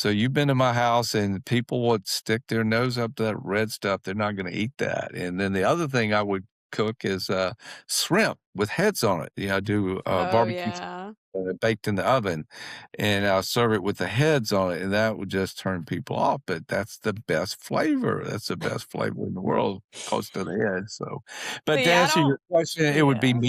you've been to my house, and people would stick their nose up to that red stuff, they're not gonna eat that, and then the other thing I would cook is, shrimp with heads on it, I do, Oh, barbecue yeah. baked in the oven, and I'll serve it with the heads on it, and that would just turn people off, but that's the best flavor. That's the best flavor in the world, close to the head, so but to See, I answer your don't question, it would be yeah.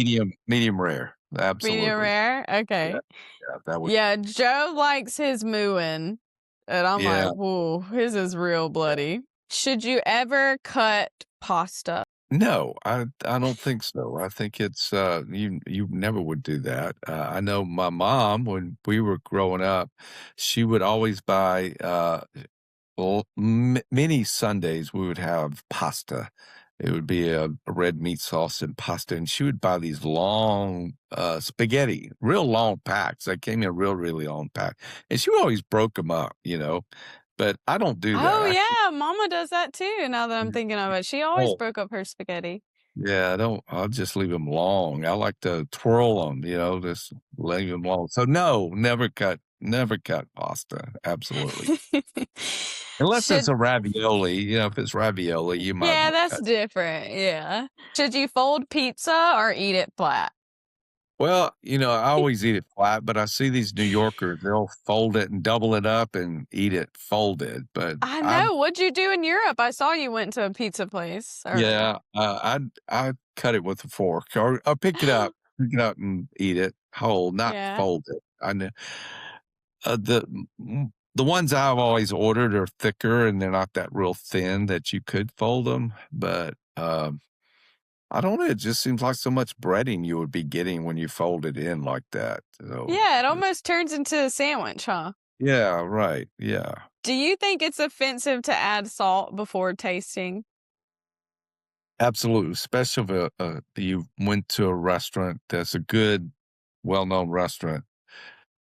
medium rare. Medium Absolutely. rare? Yeah, Okay. yeah, that would Yeah, Joe likes his mooing, and I'm like, yeah, "Whoa, his is real yeah. bloody." Should you ever cut pasta? No, I don't think so. I think it's, you never would do that. I know my mom, when we were growing up, she would always buy, well, many Sundays, we would have pasta. It would be a red meat sauce and pasta, and she would buy these long, spaghetti, real long packs. They came in real, really long pack, and she always broke them up, but I don't do that. Oh, yeah, mama does that too, now that I'm thinking of it. She always Oh, broke up her spaghetti. yeah, I'll just leave them long. I like to twirl them, just leave them long. So, no, never cut pasta, absolutely. Unless it's Should a ravioli, if it's ravioli, you might Yeah, wanna that's cut. different, yeah. Should you fold pizza or eat it flat? Well, I always eat it flat, but I see these New Yorkers, they'll fold it and double it up and eat it folded, but I know, what'd you do in Europe? I saw you went to a pizza place, or yeah, I'd cut it with a fork or pick it up and eat it whole, not yeah. fold it. I know the ones I've always ordered are thicker, and they're not that real thin that you could fold them, but, I don't know, it just seems like so much breading you would be getting when you fold it in like that, so Yeah, it it's almost turns into a sandwich, huh? yeah, right, yeah. Do you think it's offensive to add salt before tasting? Absolutely, especially if, you went to a restaurant that's a good, well-known restaurant,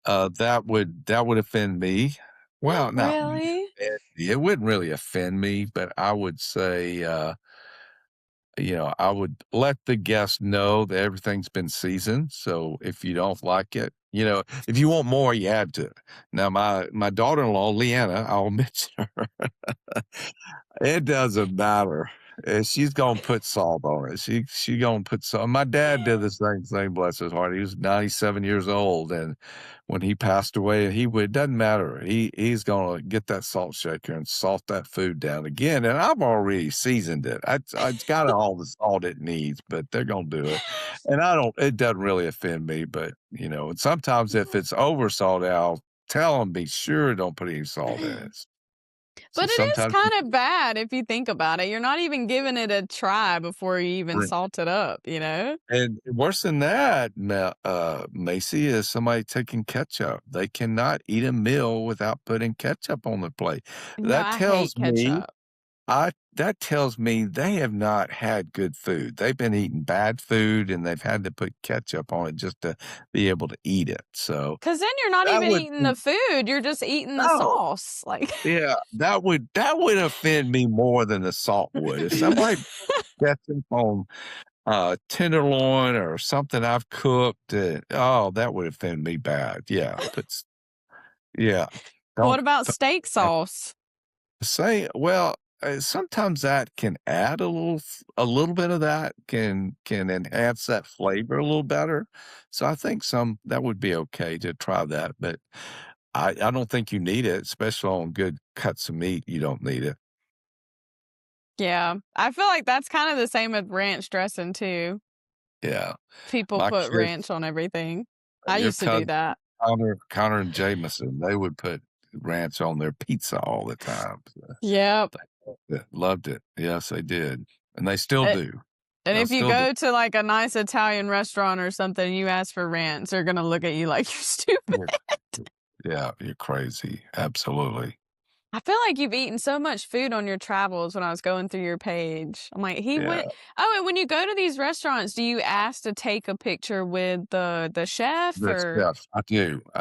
that would offend me. Well, not really Really? offend me, it wouldn't really offend me, but I would say, I would let the guests know that everything's been seasoned. So if you don't like it, if you want more, you had to. Now, my daughter-in-law, Leanna, I'll mention her. It doesn't matter. She's gonna put salt on it. She gonna put salt. My dad did the same thing, bless his heart. He was 97 years old, and when he passed away, he would it doesn't matter. He's gonna get that salt shaker and salt that food down again. And I've already seasoned it. It's got all the salt it needs, but they're gonna do it. And I don't. It doesn't really offend me, but and sometimes if it's over salted, I'll tell them be sure don't put any salt in it. So But it is sometimes. kind of bad if you think about it. You're not even giving it a try before you even Right. salt it up, you know? And worse than that, Macy, is somebody taking ketchup. They cannot eat a meal without putting ketchup on the plate. No, That I hate tells me ketchup. that tells me they have not had good food. They've been eating bad food and they've had to put ketchup on it just to be able to eat it. So 'Cause then you're not that even would eating the food, you're just eating the no. sauce, like Yeah, that would offend me more than the salt would. If somebody ketchup on tenderloin or something I've cooked, that would offend me bad. Yeah, yeah. What Don't about don't steak have sauce? to say well, sometimes that can add a little bit of that can enhance that flavor a little better. So I think some that would be okay to try that, but I don't think you need it, especially on good cuts of meat, you don't need it. Yeah, I feel like that's kind of the same with ranch dressing too. Yeah. People My put kids ranch on everything. I your used to do cousin that. Connor and Jameson, they would put ranch on their pizza all the time. So Yep. they loved it. Yes, they did, and they still A do. and They'll if you still do. go to, like, a nice Italian restaurant or something, you ask for ranch, they're gonna look at you like you're stupid. Yeah, yeah, you're crazy. Absolutely. I feel like you've eaten so much food on your travels when I was going through your page. I'm like, he Yeah, went Oh, and when you go to these restaurants, do you ask to take a picture with the chef that's or yes, I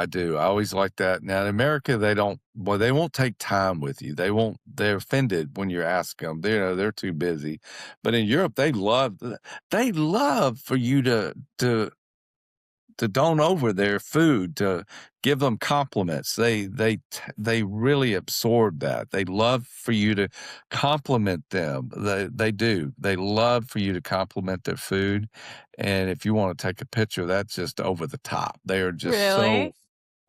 do. I always like that. Now in America, they don't well, they won't take time with you. They're offended when you ask them. They're too busy. But in Europe, they love for you to don over their food, to give them compliments. They really absorb that. They love for you to compliment them. They do. They love for you to compliment their food, and if you wanna take a picture, that's just over the top. They are just so Really?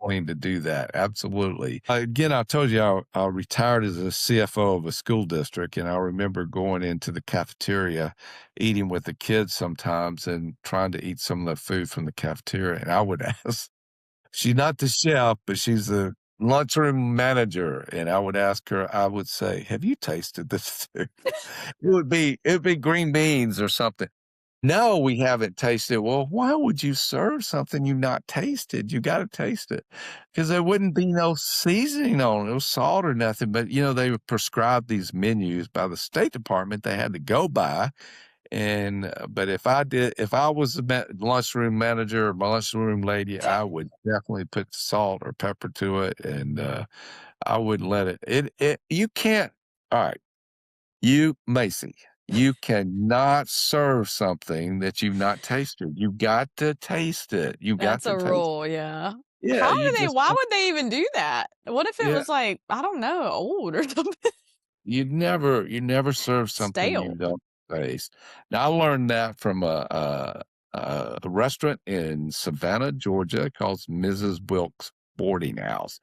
willing to do that, absolutely. Again, I told you I retired as a CFO of a school district, and I remember going into the cafeteria, eating with the kids sometimes and trying to eat some of the food from the cafeteria, and I would ask she's not the chef, but she's the lunchroom manager, and I would ask her, I would say, "Have you tasted this food?" It'd be green beans or something. No, we haven't tasted. Well, why would you serve something you've not tasted? You gotta taste it, because there wouldn't be no seasoning on it, no salt or nothing, but, they would prescribe these menus by the State Department they had to go by, and, but if I was the lunchroom manager or my lunchroom lady, I would definitely put salt or pepper to it, and, I wouldn't let it you can't alright. Macy, you cannot serve something that you've not tasted. You got to taste it. You got That's to a taste rule, yeah. Yeah, you just Why would they even do that? What if it yeah, was, like, I don't know, old or something? you never serve something you Stale. don't taste. Now, I learned that from a restaurant in Savannah, Georgia, called Mrs. Wilkes Boarding House.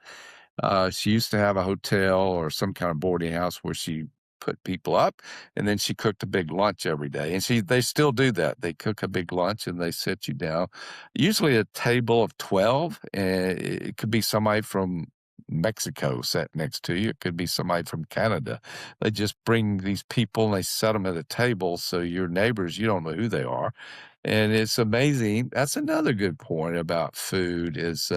She used to have a hotel or some kind of boarding house where she put people up, and then she cooked a big lunch every day. And they still do that. They cook a big lunch and they sit you down, usually a table of 12. And it could be somebody from Mexico sat next to you. It could be somebody from Canada. They just bring these people and they set them at a table. So your neighbors, you don't know who they are. And it's amazing. That's another good point about food is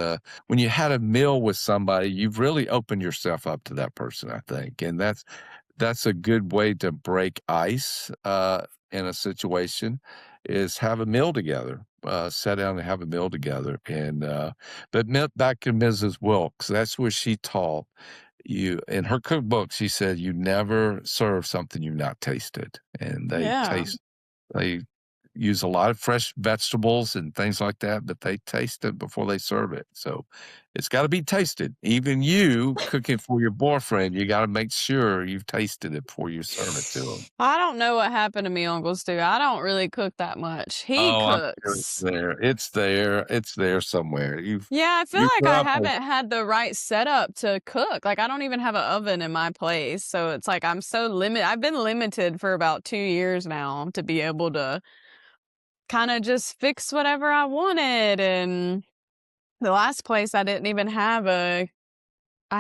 when you had a meal with somebody, you've really opened yourself up to that person, I think. And that's a good way to break ice in a situation is have a meal together. Sit down and have a meal together. And back to Mrs. Wilkes, that's where she taught you in her cookbook. She said you never serve something you've not tasted, and they Yeah. taste. They use a lot of fresh vegetables and things like that, but they taste it before they serve it. So it's got to be tasted. Even you cooking for your boyfriend, you got to make sure you've tasted it before you serve it to him. I don't know what happened to me, Uncle Stu. I don't really cook that much. He Oh, I'm sure it's cooks. there. It's there. It's there somewhere. Yeah, I feel You like grew I up on haven't had the right setup to cook. Like, I don't even have an oven in my place, so it's like I'm so limited. I've been limited for about 2 years now to be able to kinda just fix whatever I wanted, and the last place I didn't even have I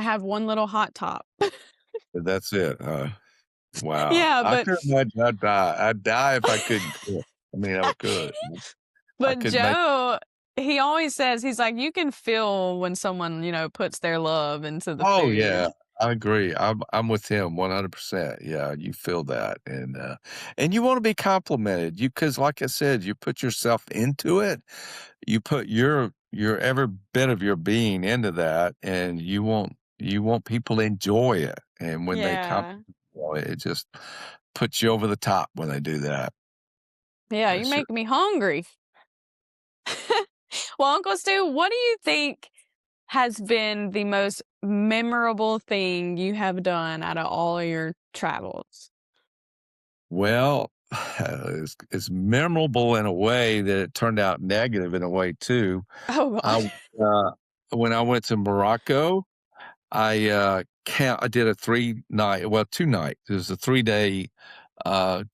have one little hot top. that's it, huh? Wow. Yeah, I could imagine I'd die. I'd die if I couldn't cook. I mean, I could. I but could make Joe, he always says, he's like, "You can feel when someone, puts thetheir love into the Oh, food." yeah. I agree. I'm with him 100%. Yeah, you feel that, and you wanna be complimented. You because, like I said, you put yourself into it. You put your every bit of your being into that, and you want people to enjoy it, and when they Yeah. it just puts you over the top when they do that. Yeah, It you sure make me hungry. Well, Uncle Stu, what do you think has been the most memorable thing you have done out of all of your travels? Well, it's memorable in a way that it turned out negative in a way too. Oh I god. when I went to Morocco, I did a 2 night. It was a 3-day,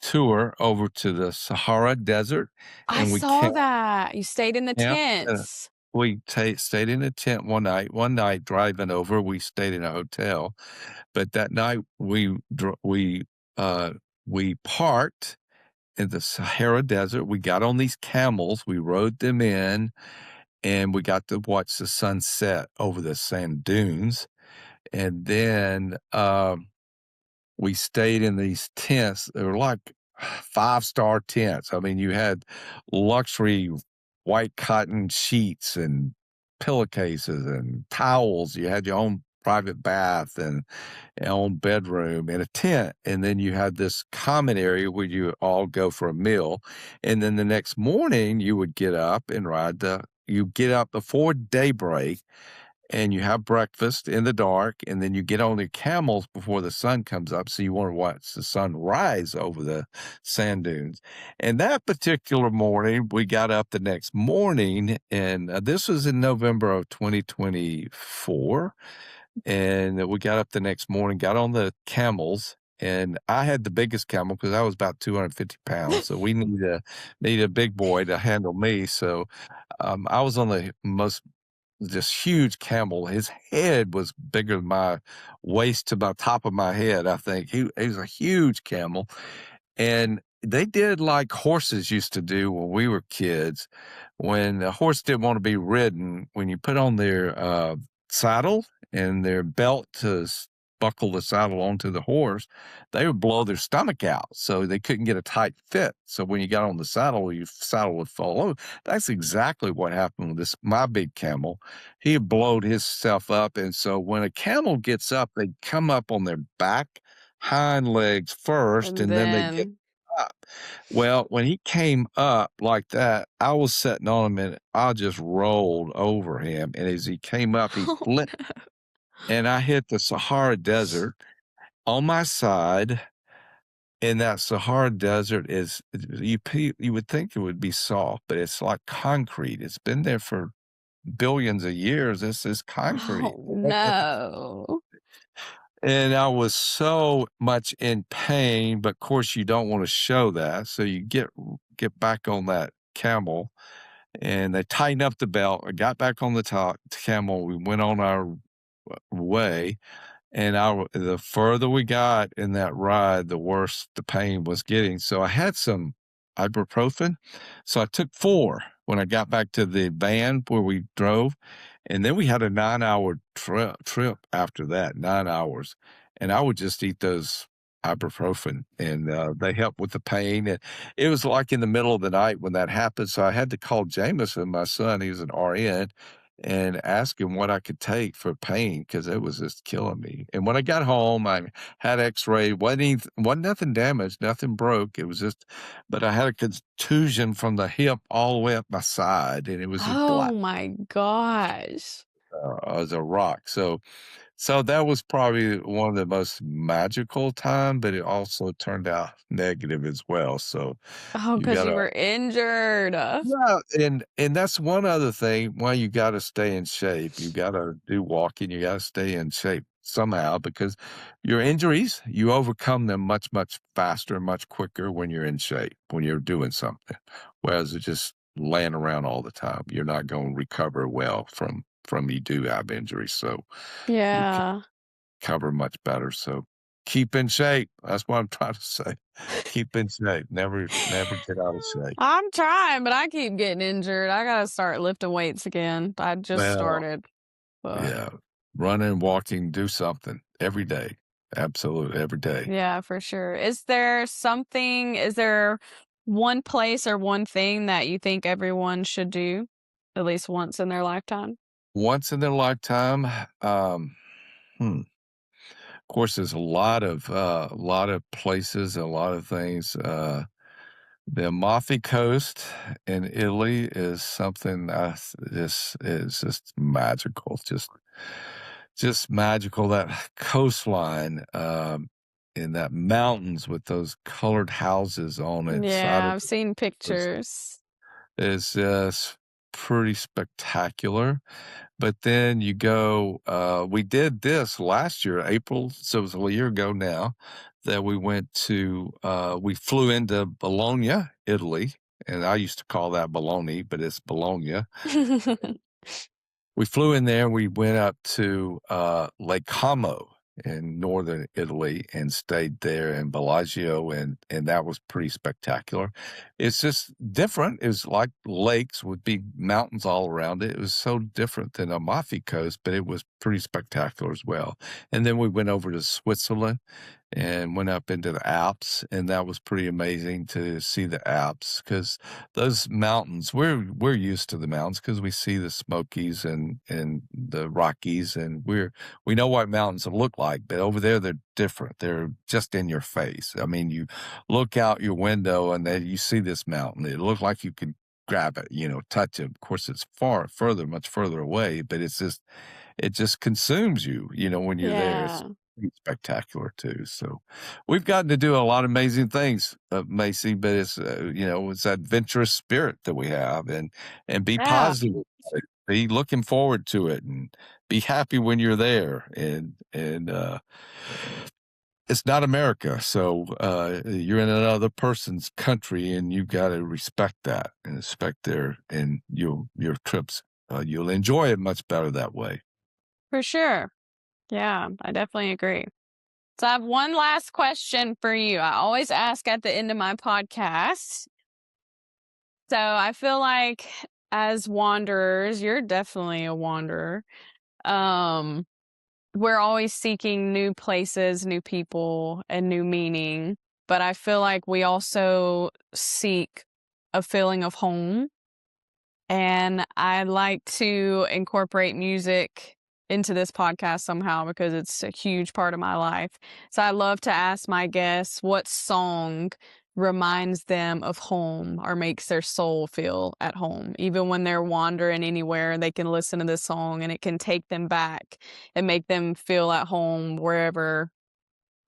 tour over to the Sahara Desert, I and saw that. You stayed in the camped, tents. we stayed in a tent one night. One night driving over, we stayed in a hotel, but that night uh, we parked in the Sahara Desert. We got on these camels, we rode them in, and we got to watch the sunset over the sand dunes. And then, we stayed in these tents. They were like five-star tents. I mean, you had luxury white cotton sheets and pillowcases and towels. You had your own private bath and your own bedroom and a tent. And then you had this common area where you all go for a meal. And then the next morning, you would get up and you get up before daybreak and you have breakfast in the dark, and then you get on your camels before the sun comes up. So you want to watch the sun rise over the sand dunes. And that particular morning, we got up the next morning, and this was in November of 2024. And we got up the next morning, got on the camels. And I had the biggest camel because I was about 250 pounds. So we need a big boy to handle me. So I was on the most this huge camel. His head was bigger than my waist to my top of my head, I think. He was a huge camel. And they did like horses used to do when we were kids. When a horse didn't want to be ridden, when you put on their saddle and their belt to buckle the saddle onto the horse, they would blow their stomach out. So they couldn't get a tight fit. So when you got on the saddle, your saddle would fall over. That's exactly what happened with my big camel. He had blowed himself up. And so when a camel gets up, they come up on their back hind legs first, And and then they get then up. Well, when he came up like that, I was sitting on him and I just rolled over him. And as he came up, he oh, flipped and I hit the Sahara Desert on my side. And that Sahara Desert you would think it would be soft, but it's like concrete. It's been there for billions of years. This is concrete. oh no. And I was so much in pain, but of course you don't want to show that. So you get back on that camel and they tightened up the belt. I got back on the top camel. We went on our way. And the further we got in that ride, the worse the pain was getting. So I had some ibuprofen. So I took 4 when I got back to the van where we drove. And then we had a 9-hour trip after that, 9 hours. And I would just eat those ibuprofen and they help with the pain. And it was like in the middle of the night when that happened. So I had to call Jameson, my son. He was an RN. and asked him what I could take for pain because it was just killing me. And when I got home, I had X-ray. Wasn't nothing damaged, nothing broke. It was just, but I had a contusion from the hip all the way up my side, and it was just black Oh my gosh. as a rock. So that was probably one of the most magical time, but it also turned out negative as well. So Oh, you because you gotta were injured. yeah, and that's one other thing why you gotta stay in shape. You gotta do walking, you gotta stay in shape somehow because your injuries, you overcome them much, much faster, much quicker when you're in shape, when you're doing something. Whereas it's just laying around all the time, you're not gonna recover well from you do have injuries. So you Yeah. cover much better. So keep in shape. That's what I'm trying to say. Keep in shape. Never get out of shape. I'm trying, but I keep getting injured. I gotta start lifting weights again. I just Well, started, but yeah. Running, walking, do something every day. Absolutely every day. yeah, for sure. Is there one place or one thing that you think everyone should do at least once in their lifetime? Once in their lifetime, of course, there's a lot of places, a lot of things. The Amalfi Coast in Italy is something this is just magical, just magical. That coastline, and that mountains with those colored houses on it side Yeah, of I've seen it pictures. is just pretty spectacular. But then you go, we did this last year, April, so it was a year ago now that we flew into Bologna, Italy, and I used to call that Bologna, but it's Bologna. We flew in there, we went up to, Lake Como in northern Italy and stayed there in Bellagio, and that was pretty spectacular. It's just different. It was like lakes with big mountains all around it. It was so different than Amalfi Coast, but it was pretty spectacular as well. And then we went over to Switzerland and went up into the Alps, and that was pretty amazing to see the Alps because those mountains, we're used to the mountains because we see the Smokies and the Rockies, and we know what mountains look like, but over there they're different. They're just in your face. I mean, you look out your window and then you see this mountain. It looks like you could grab it, touch it. Of course, it's much further away, but it just consumes you, when you're there. It's Yeah, pretty spectacular too. So we've gotten to do a lot of amazing things, Macy, but it's that adventurous spirit that we have and be yeah, positive about it. Be looking forward to it and be happy when you're there. And it's not America. So you're in another person's country and you've got to respect that and respect your trips. You'll enjoy it much better that way. for sure. Yeah, I definitely agree. So I have one last question for you. I always ask at the end of my podcast. So I feel like as wanderers, you're definitely a wanderer. Um, we're always seeking new places, new people, and new meaning. But I feel like we also seek a feeling of home. And I like to incorporate music into this podcast somehow because it's a huge part of my life. So I love to ask my guests what song reminds them of home or makes their soul feel at home. Even when they're wandering anywhere, they can listen to this song and it can take them back and make them feel at home wherever,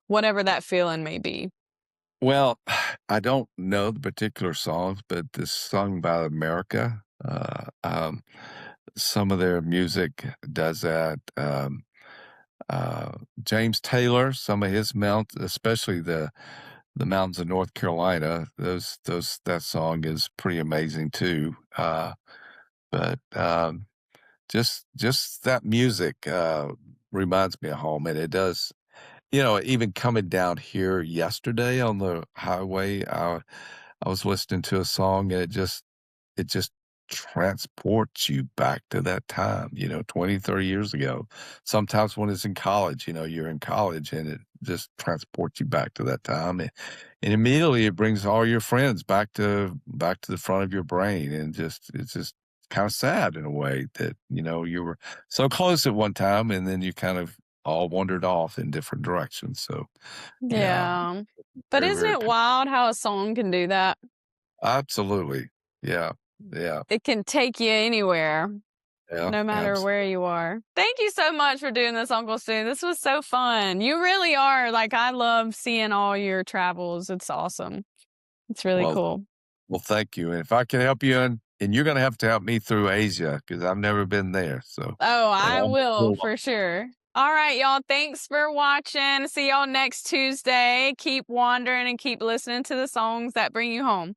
whatever that feeling may be. Well, I don't know the particular songs, but this song by America, some of their music does that. James Taylor, some of his mounts, especially the mountains of North Carolina, those that song is pretty amazing too. But just that music reminds me of home, and it does. Even coming down here yesterday on the highway, I was listening to a song and it just transports you back to that time, 20, 30 years ago. Sometimes when it's in college, you're in college and it just transports you back to that time. And immediately it brings all your friends back to the front of your brain and it's just kind of sad in a way that, you were so close at one time and then you kind of all wandered off in different directions. So, yeah, Yeah. But very, isn't very it wild how a song can do that? absolutely. Yeah. Yeah. It can take you anywhere, Yeah. no matter Absolutely. where you are. Thank you so much for doing this, Uncle Stu. This was so fun. You really are. Like, I love seeing all your travels. It's awesome. It's really Well, cool. well, thank you. And if I can help you, and you're going to have to help me through Asia because I've never been there. So, Oh, and I I'm will still for sure. All right, y'all. Thanks for watching. See y'all next Tuesday. Keep wandering and keep listening to the songs that bring you home.